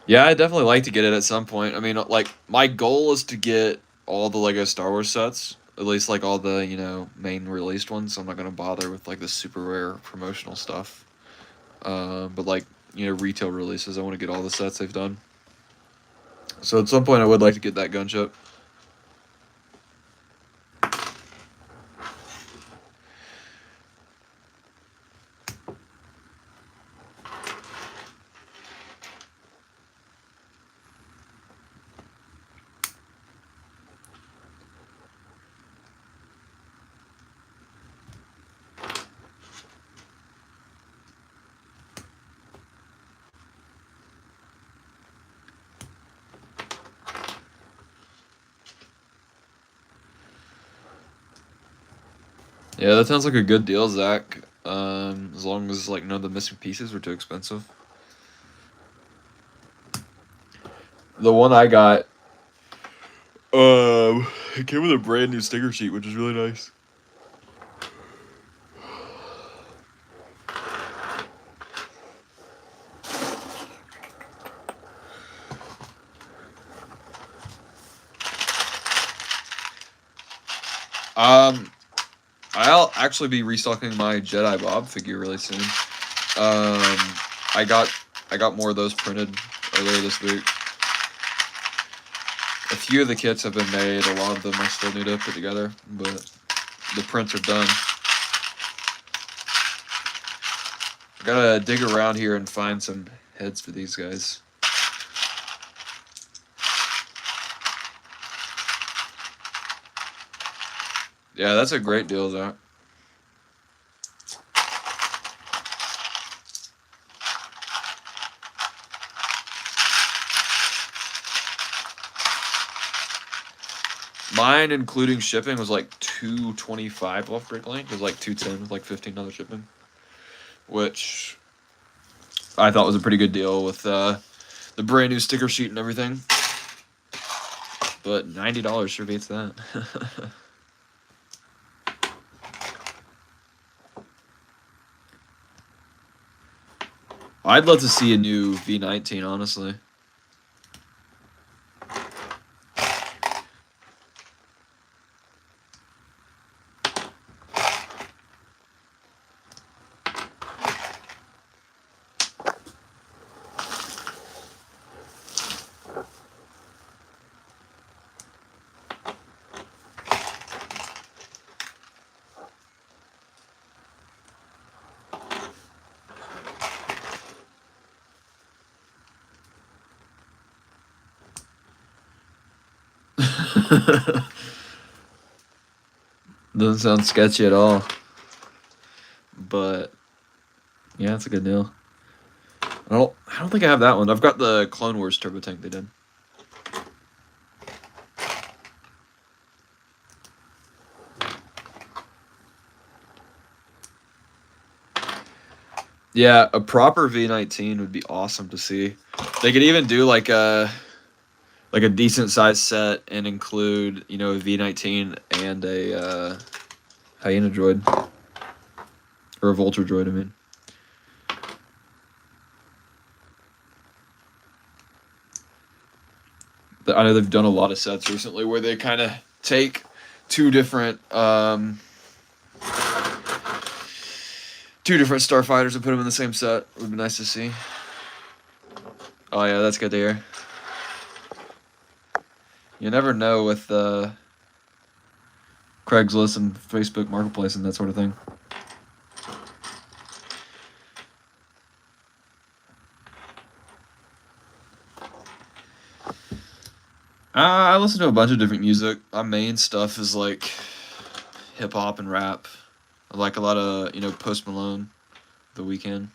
Yeah, I'd definitely like to get it at some point. I mean, like, my goal is to get all the Lego Star Wars sets, at least like all the, main released ones. So I'm not gonna bother with like the super rare promotional stuff. But like, retail releases, I want to get all the sets they've done. So at some point, I would like to get that gunship. Yeah, that sounds like a good deal, Zach. As long as like none of the missing pieces were too expensive. The one I got, it came with a brand new sticker sheet, which is really nice. I'll actually be restocking my Jedi Bob figure really soon. I got more of those printed earlier this week. A few of the kits have been made. A lot of them I still need to put together, but the prints are done. I gotta dig around here and find some heads for these guys. Yeah, that's a great deal, Zach. Mine, including shipping, was like $225 off Bricklink. It was like $210 with like $15 shipping, which I thought was a pretty good deal with the brand new sticker sheet and everything. But $90 sure beats that. I'd love to see a new V19, honestly. Doesn't sound sketchy at all. But yeah, it's a good deal. I don't think I have that one. I've got the Clone Wars turbo tank they did. Yeah, a proper V19 would be awesome to see. They could even do like a decent sized set and include, you know, a V19 and a hyena droid. Or a vulture droid, I mean. I know they've done a lot of sets recently where they kind of take two different starfighters and put them in the same set. It would be nice to see. Oh yeah, that's good to hear. You never know with Craigslist and Facebook Marketplace and that sort of thing. I listen to a bunch of different music. My main stuff is like hip hop and rap. I like a lot of, you know, Post Malone, The Weeknd.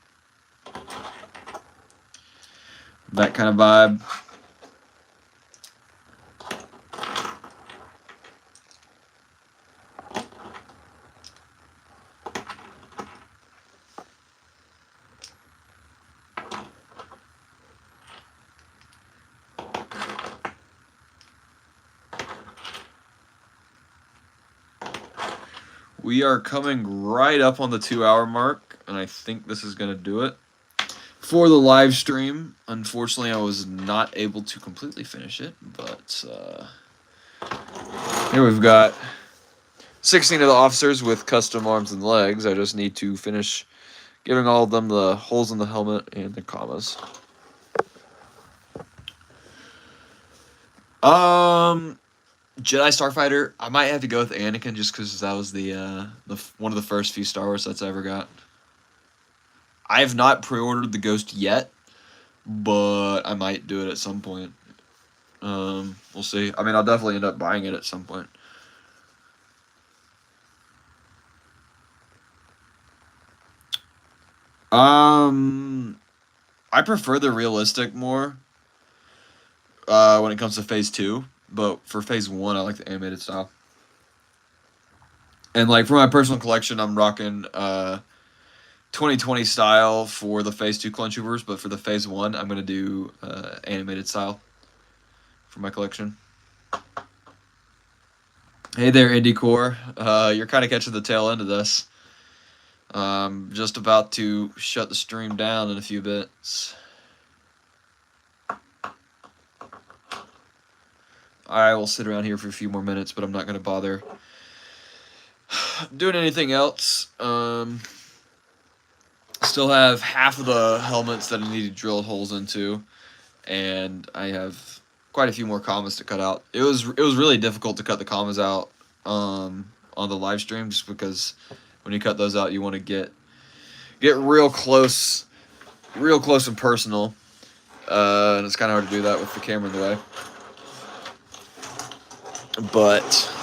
That kind of vibe. We are coming right up on the 2-hour mark, and I think this is going to do it for the live stream. Unfortunately, I was not able to completely finish it, but here we've got 16 of the officers with custom arms and legs. I just need to finish giving all of them the holes in the helmet and the commas. Jedi Starfighter, I might have to go with Anakin just because that was the one of the first few Star Wars sets I ever got. I have not pre-ordered the Ghost yet, but I might do it at some point. We'll see. I mean, I'll definitely end up buying it at some point. I prefer the realistic more when it comes to Phase 2. But for Phase 1, I like the animated style. And, like, for my personal collection, I'm rocking 2020 style for the Phase 2 Clone Troopers. But for the Phase 1, I'm going to do animated style for my collection. Hey there, IndieCore. You're kind of catching the tail end of this. Just about to shut the stream down in a few bits. I will sit around here for a few more minutes, but I'm not going to bother doing anything else. Still have half of the helmets that I need to drill holes into, and I have quite a few more commas to cut out. It was really difficult to cut the commas out on the live stream, just because when you cut those out, you want to get real close and personal, and it's kind of hard to do that with the camera in the way. But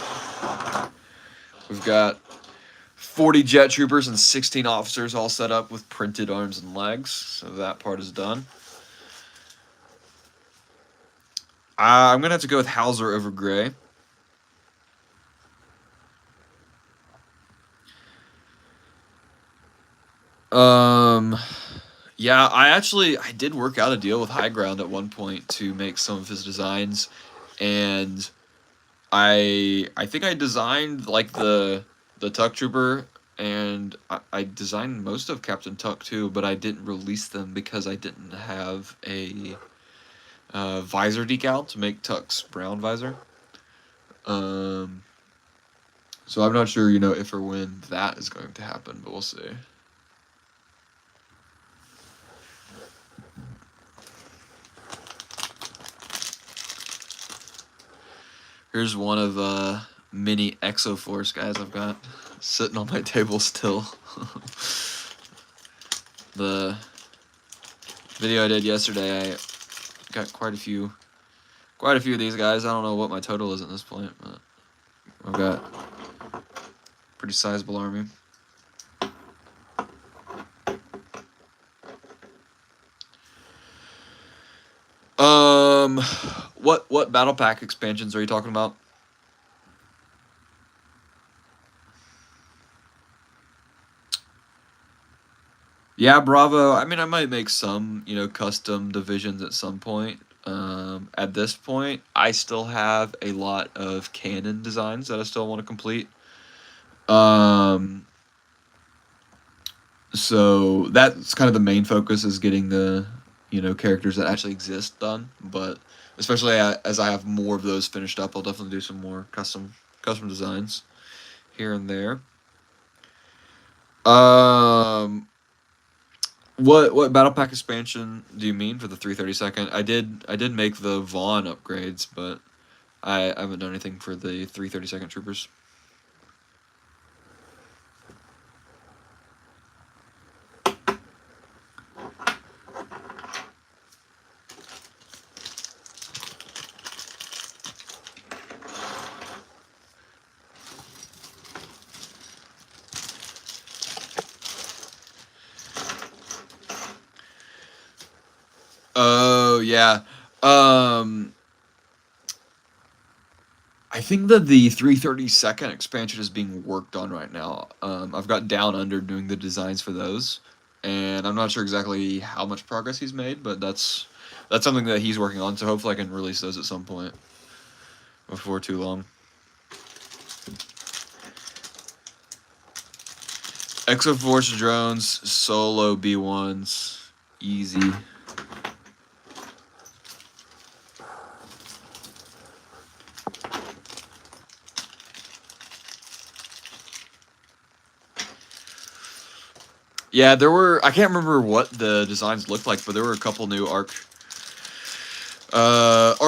we've got 40 jet troopers and 16 officers all set up with printed arms and legs, so that part is done. I'm gonna have to go with Hauser over Gray. Yeah, I did work out a deal with High Ground at one point to make some of his designs, and I think I designed like the Tuck Trooper, and I designed most of Captain Tuck too, but I didn't release them because I didn't have a visor decal to make Tuck's brown visor. So I'm not sure, you know, if or when that is going to happen, but we'll see. Here's one of mini Exoforce guys I've got sitting on my table still. The video I did yesterday, I got quite a few Quite a few of these guys. I don't know what my total is at this point, but I've got a pretty sizable army. What battle pack expansions are you talking about? Yeah, Bravo. I mean, I might make some, custom divisions at some point. At this point, I still have a lot of cannon designs that I still want to complete. So that's kind of the main focus, is getting the, characters that actually exist done. But especially as I have more of those finished up, I'll definitely do some more custom designs here and there. What battle pack expansion do you mean for the 332nd? I did make the Vaughn upgrades, but I haven't done anything for the 332nd troopers. Oh yeah. I think that the 332nd expansion is being worked on right now. I've got Down Under doing the designs for those, and I'm not sure exactly how much progress he's made, but that's something that he's working on. So hopefully I can release those at some point before too long. Exoforce drones, solo B1s, easy. Yeah, there were. I can't remember what the designs looked like, but there were a couple new ARC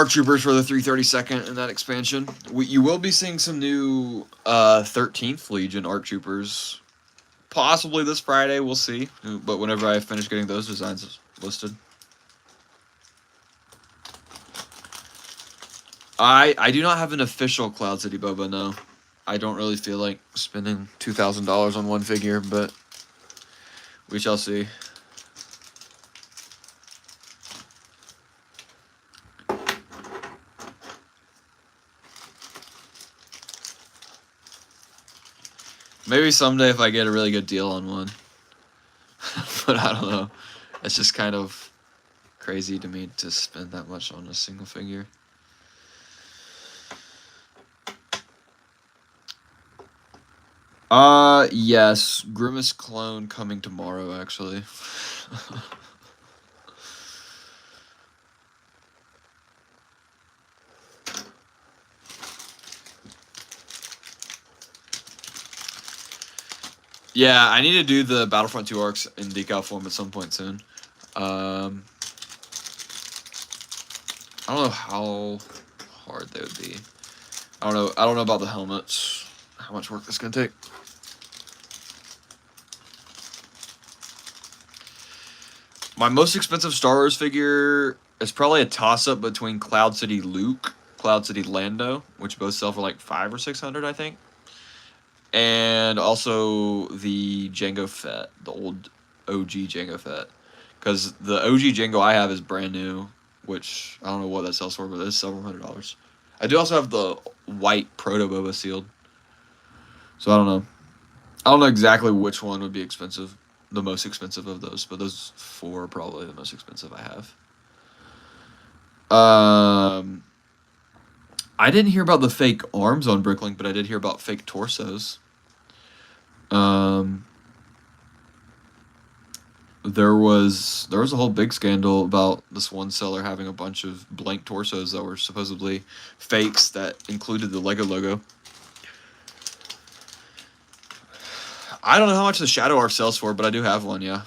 troopers for the 332nd in that expansion. You will be seeing some new 13th Legion ARC troopers, possibly this Friday. We'll see. But whenever I finish getting those designs listed, I do not have an official Cloud City Boba. No, I don't really feel like spending $2,000 on one figure, but we shall see. Maybe someday if I get a really good deal on one. But I don't know. It's just kind of crazy to me to spend that much on a single figure. Yes. Grimace clone coming tomorrow, actually. Yeah, I need to do the Battlefront 2 arcs in decal form at some point soon. I don't know how hard they would be. I don't know about the helmets. How much work that's gonna take. My most expensive Star Wars figure is probably a toss-up between Cloud City Luke, Cloud City Lando, which both sell for like $500 or $600, I think, and also the Jango Fett, the old OG Jango Fett, because the OG Jango I have is brand new, which I don't know what that sells for, but it's several $100s. I do also have the white Proto Boba sealed, so I don't know. I don't know exactly which one would be expensive, the most expensive of those, but those four are probably the most expensive I have. I didn't hear about the fake arms on Bricklink, but I did hear about fake torsos. There was a whole big scandal about this one seller having a bunch of blank torsos that were supposedly fakes that included the Lego logo. I don't know how much the Shadow Arc sells for, but I do have one, yeah.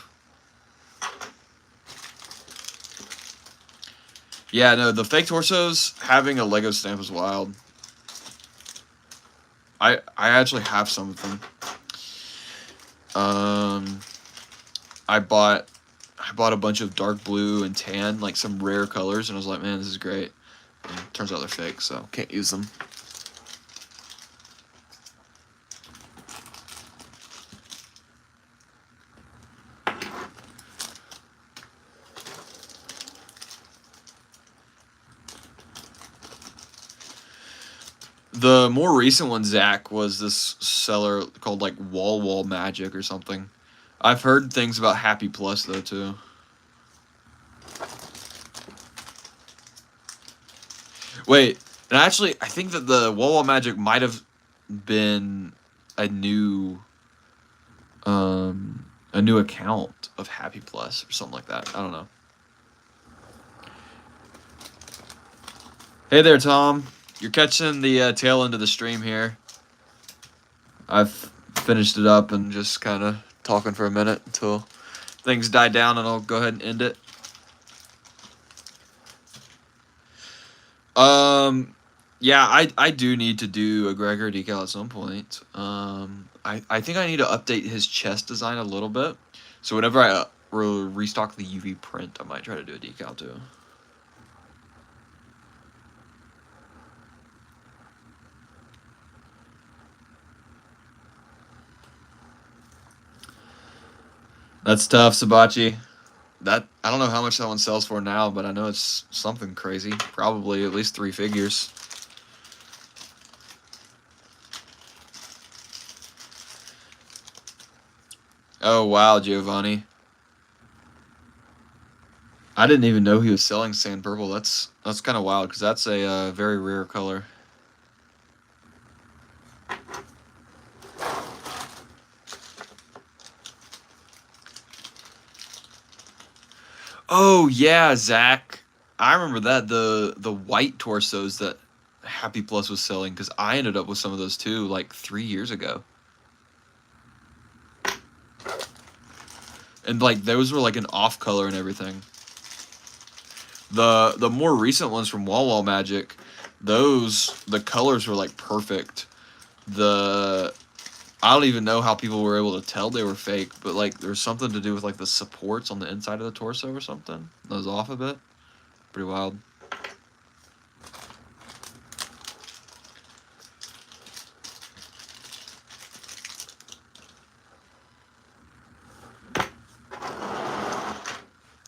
Yeah, no, the fake torsos having a Lego stamp is wild. I actually have some of them. I bought a bunch of dark blue and tan, like some rare colors, and I was like, man, this is great. And turns out they're fake, so can't use them. The more recent one, Zach, was this seller called like Wall Magic or something. I've heard things about Happy Plus though too. Wait, and actually, I think that the Wall Magic might have been a new account of Happy Plus or something like that. I don't know. Hey there, Tom. You're catching the tail end of the stream here. I've finished it up and just kind of talking for a minute until things die down, and I'll go ahead and end it. Yeah, I do need to do a Gregor decal at some point. I think I need to update his chest design a little bit. So whenever I restock the UV print, I might try to do a decal too. That's tough, Sabachi. That I don't know how much that one sells for now, but I know it's something crazy. Probably at least 3 figures. Oh wow, Giovanni. I didn't even know he was selling sand purple. That's kind of wild because that's a very rare color. Oh yeah, Zach. I remember that the white torsos that Happy Plus was selling, because I ended up with some of those too, like 3 years ago. And like those were like an off color and everything. The more recent ones from Wall Magic, the colors were like perfect. I don't even know how people were able to tell they were fake, but like there's something to do with like the supports on the inside of the torso or something. That was off a bit. Pretty wild.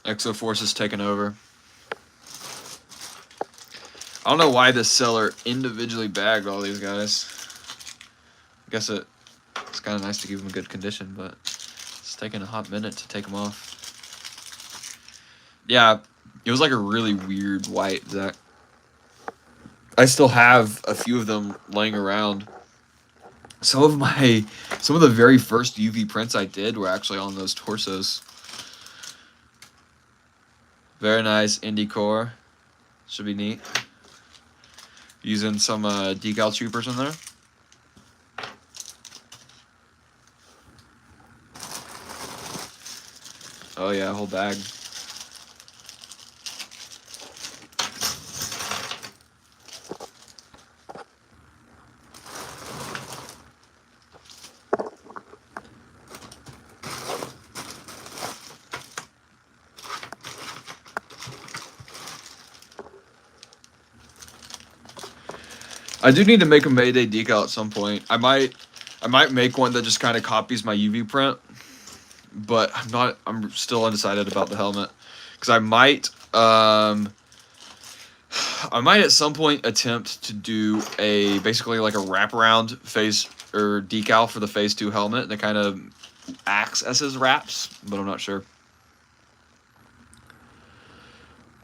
Exoforce is taking over. I don't know why this seller individually bagged all these guys. I guess it's kind of nice to keep them in good condition, but it's taking a hot minute to take them off. Yeah, it was like a really weird white, Zach. I still have a few of them laying around. Some of the very first UV prints I did were actually on those torsos. Very nice indie core. Should be neat. Using some decal troopers in there. Oh yeah, whole bag. I do need to make a Mayday decal at some point. I might make one that just kind of copies my UV print, but I'm still undecided about the helmet, because I might at some point attempt to do basically like a wraparound phase or decal for the phase 2 helmet that kind of acts as his wraps, but I'm not sure.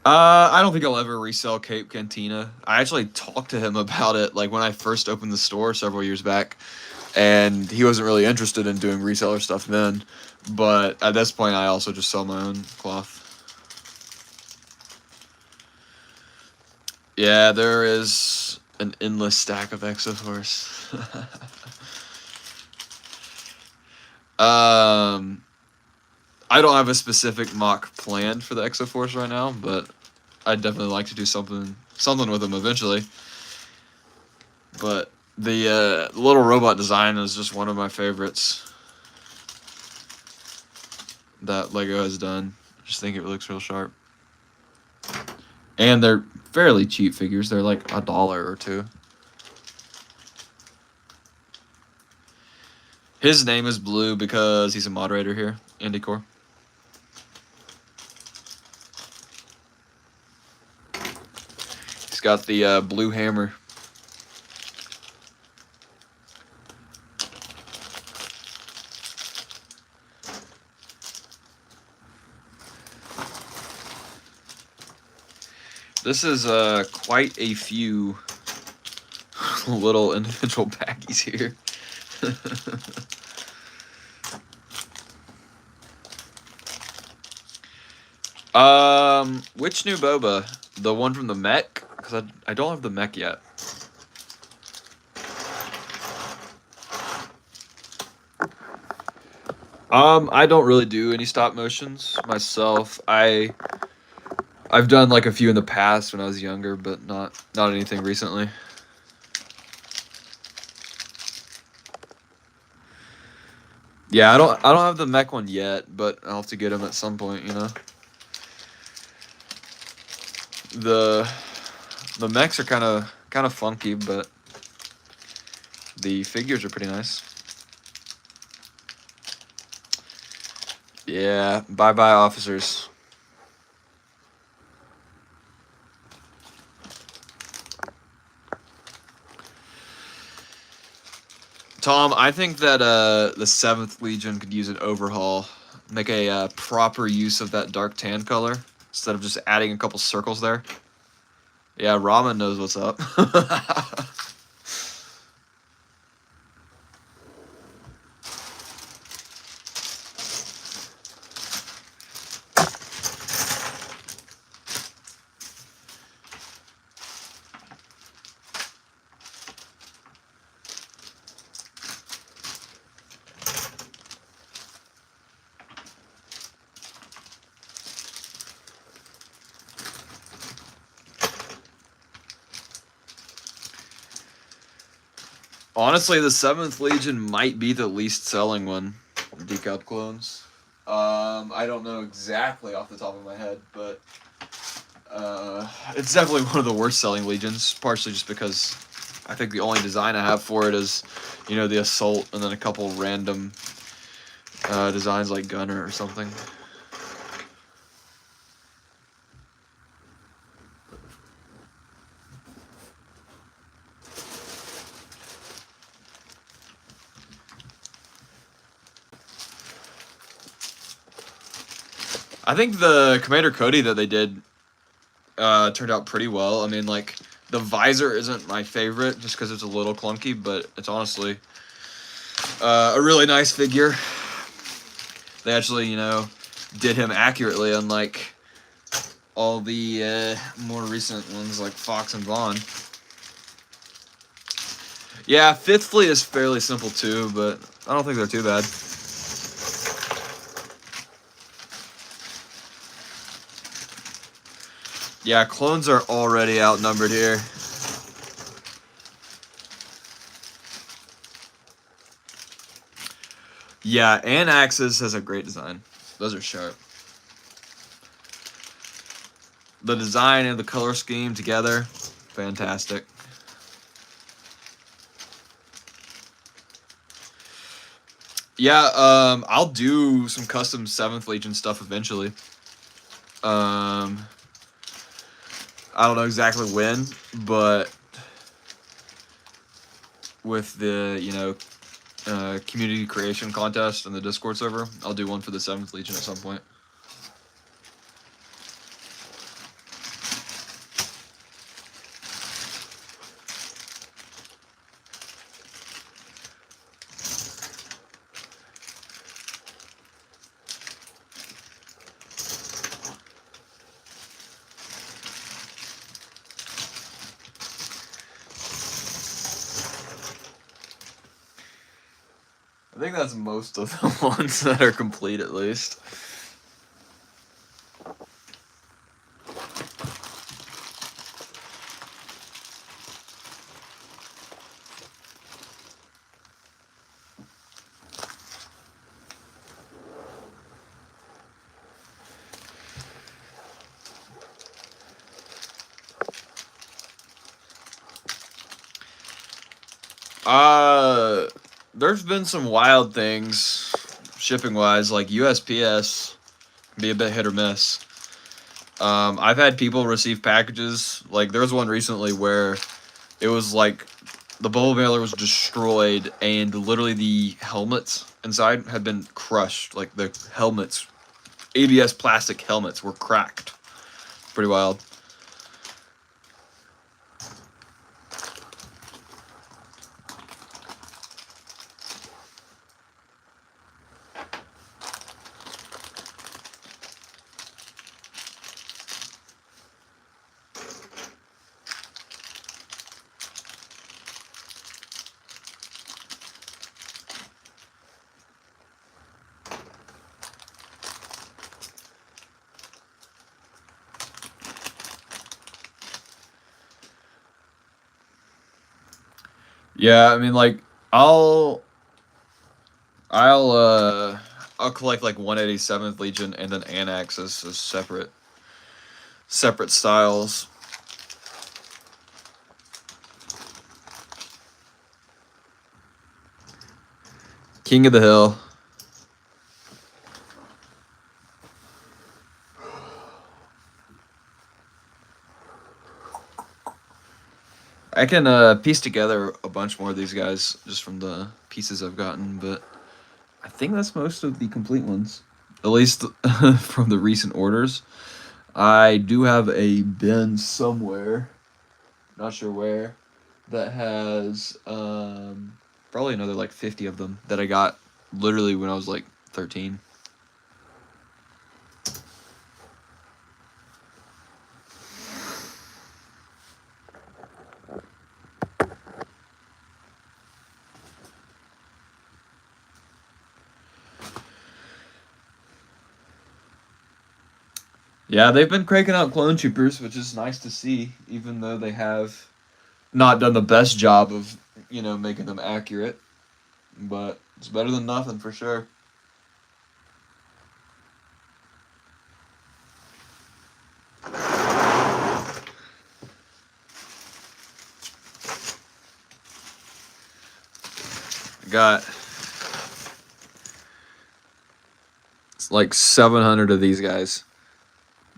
I don't think I'll ever resell Cape Cantina. I actually talked to him about it like when I first opened the store several years back, and he wasn't really interested in doing reseller stuff then. But at this point, I also just sell my own cloth. Yeah, there is an endless stack of Exoforce. I don't have a specific mock planned for the Exoforce right now, but I'd definitely like to do something with them eventually. But the little robot design is just one of my favorites that LEGO has done. I just think it looks real sharp. And they're fairly cheap figures. They're like $1 or $2. His name is Blue because he's a moderator here, IndyCore. He's got the blue hammer. This is quite a few little individual baggies here. Which new boba? The one from the mech? Because I don't have the mech yet. I don't really do any stop motions myself. I've done like a few in the past when I was younger, but not anything recently. Yeah, I don't have the mech one yet, but I'll have to get him at some point, you know. The mechs are kind of funky, but the figures are pretty nice. Yeah, bye-bye officers. Tom, I think that the 7th Legion could use an overhaul. Make a proper use of that dark tan color instead of just adding a couple circles there. Yeah, Ramen knows what's up. Honestly, the 7th Legion might be the least selling one. Decal clones. I don't know exactly off the top of my head, but it's definitely one of the worst selling legions. Partially just because I think the only design I have for it is, you know, the assault, and then a couple random designs like Gunner or something. I think the Commander Cody that they did turned out pretty well. I mean, like, the visor isn't my favorite just because it's a little clunky, but it's honestly a really nice figure. They actually, you know, did him accurately, unlike all the more recent ones like Fox and Vaughn. Yeah, 5th Fleet is fairly simple too, but I don't think they're too bad. Yeah, clones are already outnumbered here. Yeah, and Axis has a great design. Those are sharp. The design and the color scheme together, fantastic. Yeah, I'll do some custom 7th Legion stuff eventually. I don't know exactly when, but with the, you know, community creation contest and the Discord server, I'll do one for the 7th Legion at some point. I think that's most of the ones that are complete, at least. Uh, there's been some wild things shipping wise, like USPS can be a bit hit or miss. I've had people receive packages. Like there was one recently where it was like the bubble mailer was destroyed and literally the helmets inside had been crushed. Like the helmets, ABS plastic helmets were cracked. Pretty wild. Yeah, I mean like I'll I'll I'll collect like 187th Legion and then Annex as separate styles. King of the Hill. I can piece together a bunch more of these guys just from the pieces I've gotten, but I think that's most of the complete ones. At least from the recent orders. I do have a bin somewhere, not sure where, that has probably another like 50 of them that I got literally when I was like 13. Yeah, they've been cranking out clone troopers, which is nice to see, even though they have not done the best job of, making them accurate. But it's better than nothing for sure. I got it's like 700 of these guys,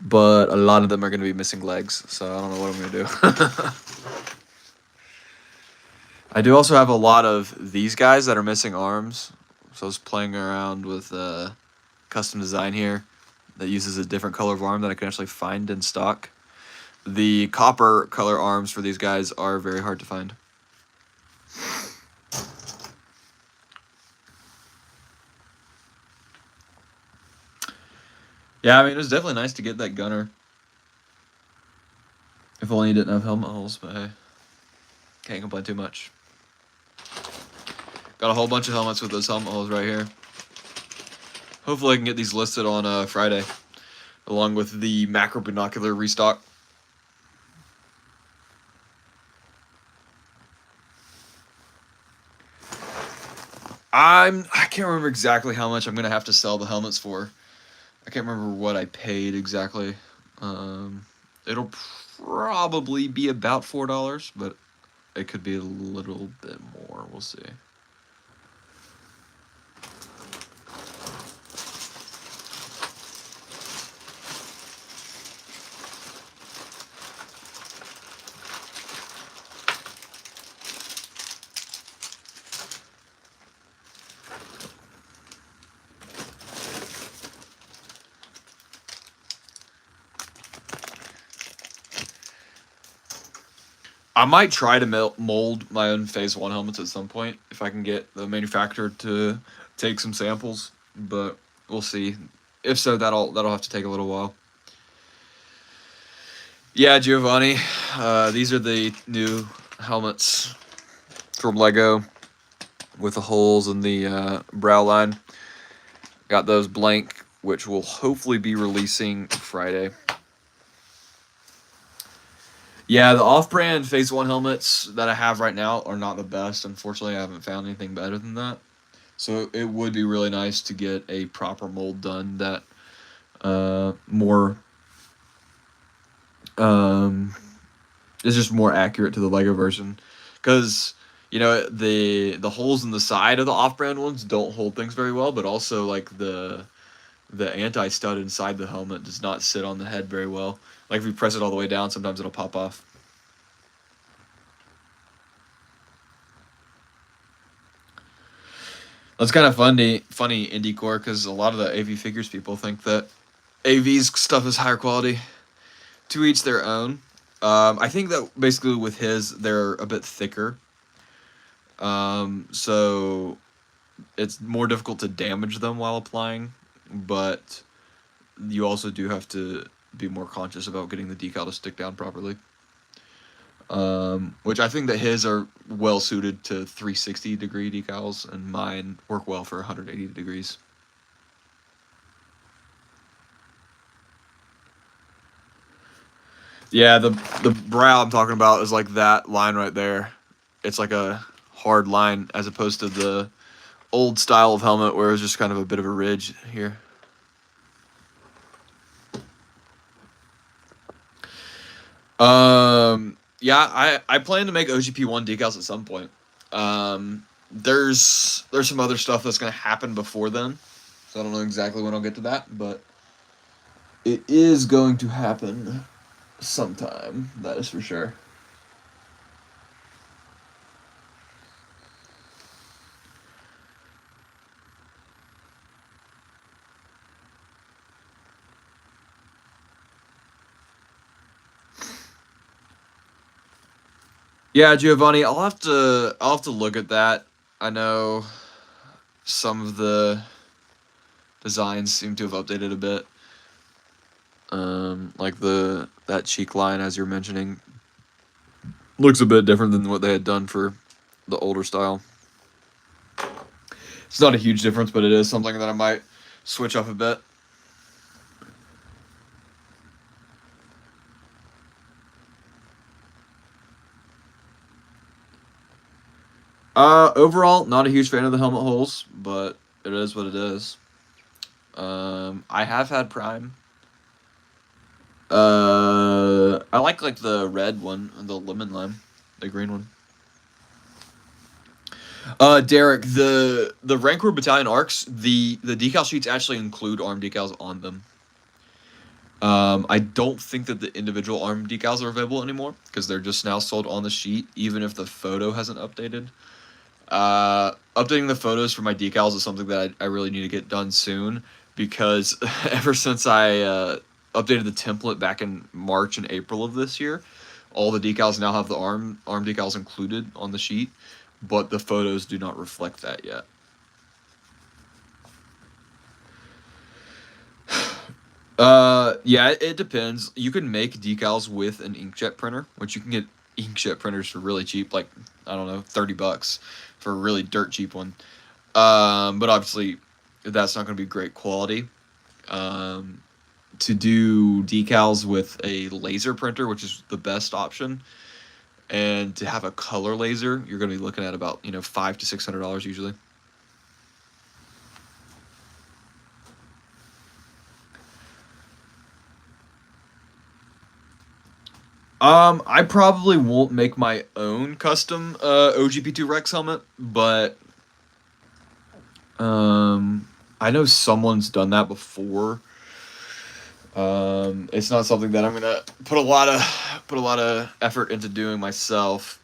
but a lot of them are going to be missing legs, so I don't know what I'm going to do. I do also have a lot of these guys that are missing arms, so I was playing around with custom design here that uses a different color of arm that I can actually find in stock. The copper color arms for these guys are very hard to find. Yeah, I mean, it was definitely nice to get that gunner. If only he didn't have helmet holes, but hey, can't complain too much. Got a whole bunch of helmets with those helmet holes right here. Hopefully I can get these listed on Friday, along with the macro binocular restock. I can't remember exactly how much I'm gonna have to sell the helmets for. I can't remember what I paid exactly. It'll probably be about $4, but it could be a little bit more. We'll see. I might try to mold my own Phase 1 helmets at some point if I can get the manufacturer to take some samples, but we'll see. If so, that'll have to take a little while. Yeah, Giovanni, these are the new helmets from Lego with the holes in the brow line. Got those blank, which will hopefully be releasing Friday. Yeah, the off-brand Phase 1 helmets that I have right now are not the best. Unfortunately, I haven't found anything better than that. So it would be really nice to get a proper mold done that more is just more accurate to the Lego version. Because You know, the holes in the side of the off-brand ones don't hold things very well, but also like the anti-stud inside the helmet does not sit on the head very well. Like if you press it all the way down, sometimes it'll pop off. That's kind of funny indie core because a lot of the AV figures people think that AV's stuff is higher quality. To each their own. I think that basically with his, they're a bit thicker. So it's more difficult to damage them while applying, but you also do have to be more conscious about getting the decal to stick down properly. Which I think that his are well suited to 360 degree decals, and mine work well for 180 degrees. Yeah, the brow I'm talking about is like that line right there. It's like a hard line as opposed to the old style of helmet where it was just kind of a bit of a ridge here. Yeah, I plan to make OGP1 decals at some point. There's some other stuff that's gonna happen before then, so I don't know exactly when I'll get to that, but it is going to happen sometime. That is for sure. Yeah, Giovanni, I'll have to look at that. I know some of the designs seem to have updated a bit. Like that cheek line as you're mentioning looks a bit different than what they had done for the older style. It's not a huge difference, but it is something that I might switch up a bit. Overall, not a huge fan of the helmet holes, but it is what it is. I have had Prime. I like the red one, the lemon lime, the green one. Derek, the Rancor Battalion arcs, the decal sheets actually include arm decals on them. I don't think that the individual arm decals are available anymore because they're just now sold on the sheet, even if the photo hasn't updated. Updating the photos for my decals is something that I really need to get done soon because ever since I updated the template back in March and April of this year, all the decals now have the arm decals included on the sheet, but the photos do not reflect that yet. Yeah, it depends. You can make decals with an inkjet printer, which you can get inkjet printers for really cheap, like I don't know, $30 for a really dirt cheap one. But obviously, that's not going to be great quality. Um, to do decals with a laser printer, which is the best option, and to have a color laser, you're going to be looking at about $500 to $600 usually. I probably won't make my own custom OGP2 Rex helmet, but I know someone's done that before. It's not something that I'm gonna put a lot of effort into doing myself,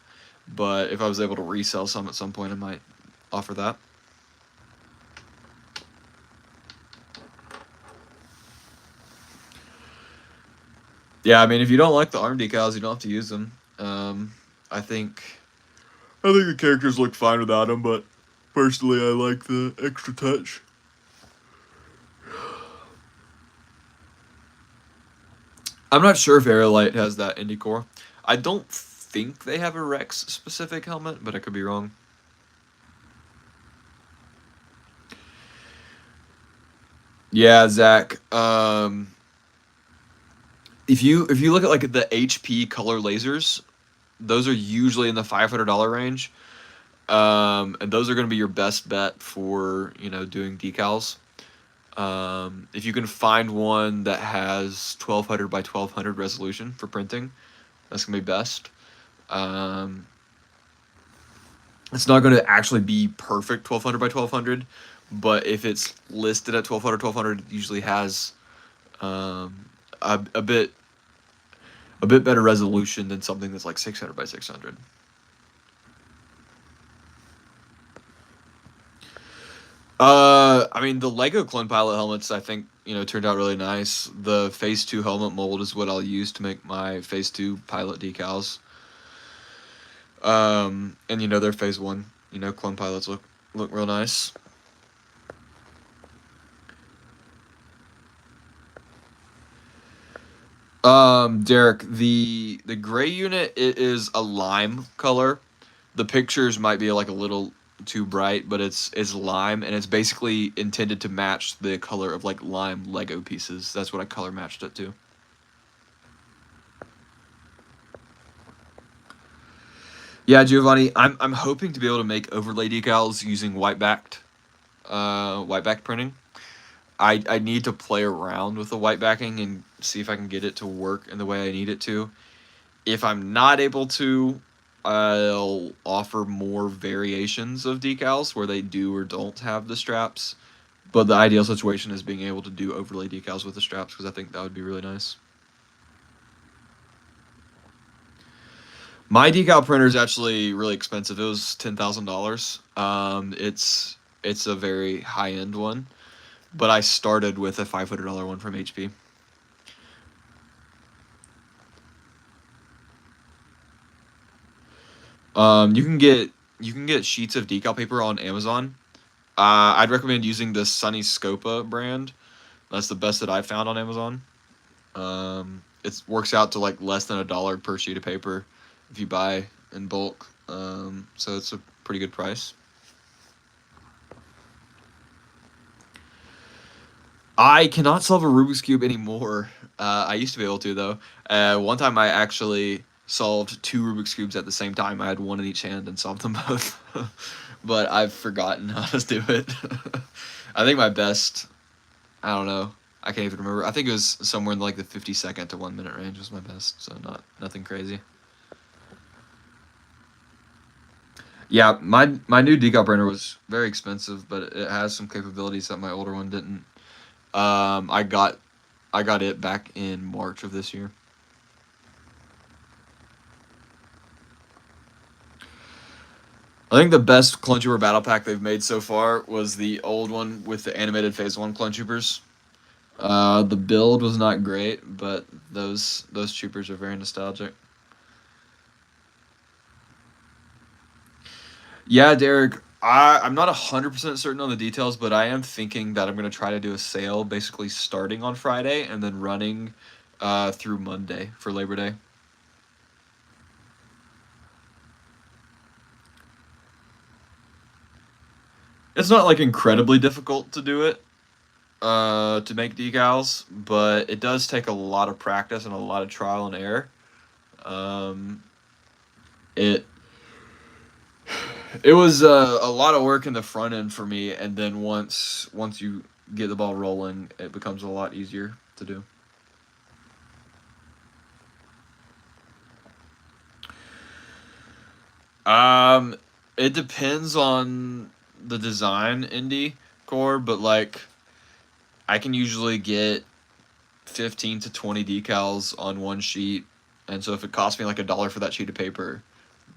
but if I was able to resell some at some point, I might offer that. Yeah, I mean, if you don't like the arm decals, you don't have to use them. I think the characters look fine without them, but personally, I like the extra touch. I'm not sure if Aerolite has that indie core. I don't think they have a Rex specific helmet, but I could be wrong. Yeah, Zach. If you look at like the HP color lasers, those are usually in the $500 range. And those are going to be your best bet for doing decals. If you can find one that has 1200 by 1200 resolution for printing, that's gonna be best. Um, It's not going to actually be perfect 1200 by 1200, but if it's listed at 1200, it usually has um, a bit better resolution than something that's like 600 by 600. I mean, the Lego Clone Pilot helmets, I think, turned out really nice. The Phase 2 helmet mold is what I'll use to make my Phase 2 pilot decals. And their Phase 1, Clone Pilots look real nice. Derek, the gray unit, it is a lime color. The pictures might be like a little too bright, but it's lime, and it's basically intended to match the color of like lime Lego pieces. That's what I color matched it to. Yeah, Giovanni, I'm hoping to be able to make overlay decals using white back printing. I need to play around with the white backing and see if I can get it to work in the way I need it to. If I'm not able to, I'll offer more variations of decals where they do or don't have the straps. But the ideal situation is being able to do overlay decals with the straps because I think that would be really nice. My decal printer is actually really expensive. It was $10,000. It's a very high end one, but I started with a $500 one from HP. You can get sheets of decal paper on Amazon. I'd recommend using the Sunny Scopa brand. That's the best that I've found on Amazon. It works out to like less than $1 per sheet of paper if you buy in bulk. So it's a pretty good price. I cannot solve a Rubik's Cube anymore. I used to be able to though. One time I actually solved two Rubik's Cubes at the same time. I had one in each hand and solved them both. But I've forgotten how to do it. I think my best, I don't know. I can't even remember. I think it was somewhere in like the 50-second to 1 minute range was my best. So nothing crazy. Yeah, my new decal printer was very expensive, but it has some capabilities that my older one didn't. I got it back in March of this year. I think the best Clone Trooper battle pack they've made so far was the old one with the animated Phase 1 Clone Troopers. The build was not great, but those troopers are very nostalgic. Yeah, Derek, I'm not 100% certain on the details, but I am thinking that I'm going to try to do a sale basically starting on Friday and then running through Monday for Labor Day. It's not like incredibly difficult to do it, to make decals, but it does take a lot of practice and a lot of trial and error. Um, it it was a lot of work in the front end for me, and then once you get the ball rolling, it becomes a lot easier to do. Um, it depends on the design indie core, but like I can usually get 15 to 20 decals on one sheet, and so if it costs me like $1 for that sheet of paper,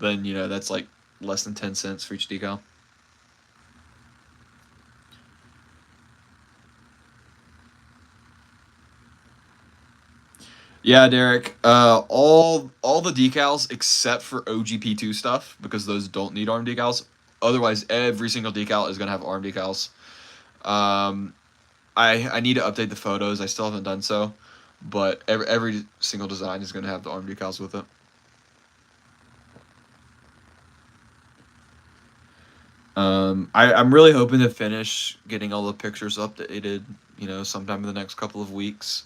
then that's like less than 10 cents for each decal. Yeah, Derek. All the decals except for OGP2 stuff because those don't need arm decals. Otherwise, every single decal is gonna have arm decals. Um, I need to update the photos. I still haven't done so, but every single design is gonna have the arm decals with it. I'm really hoping to finish getting all the pictures updated. Sometime in the next couple of weeks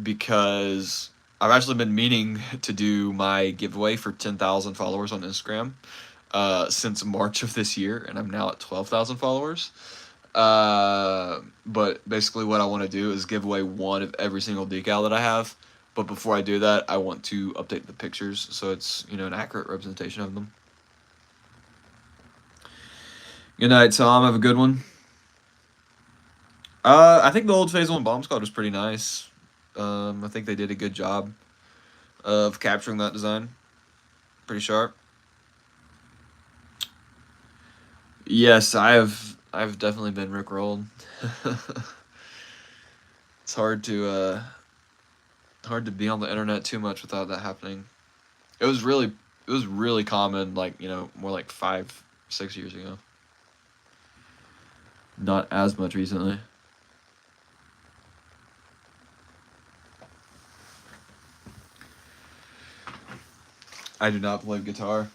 because I've actually been meaning to do my giveaway for 10,000 followers on Instagram since March of this year, and I'm now at 12,000 followers. But basically, what I want to do is give away one of every single decal that I have. But before I do that, I want to update the pictures so it's an accurate representation of them. Good night, Tom. Have a good one. I think the old Phase 1 Bomb Squad was pretty nice. I think they did a good job of capturing that design. Pretty sharp. Yes, I've definitely been rickrolled. It's hard to be on the internet too much without that happening. It was really common, like, more like 5, 6 years ago. Not as much recently. I do not play guitar.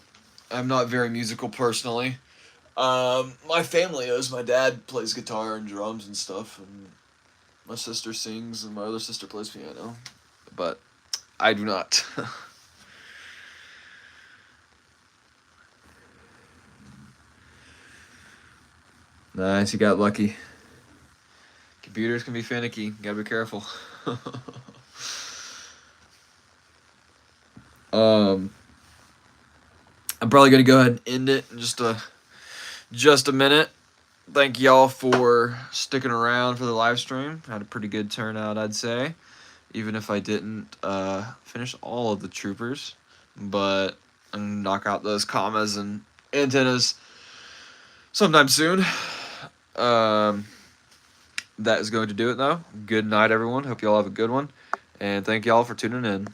I'm not very musical personally. My family is. My dad plays guitar and drums and stuff, and my sister sings, and my other sister plays piano. But I do not. Nice, you got lucky. Computers can be finicky. Gotta be careful. um, I'm probably gonna go ahead and end it in just a minute. Thank y'all for sticking around for the live stream. Had a pretty good turnout, I'd say, even if I didn't finish all of the troopers. But I'm gonna knock out those commas and antennas sometime soon. That is going to do it, though. Good night, everyone. Hope y'all have a good one. And thank y'all for tuning in.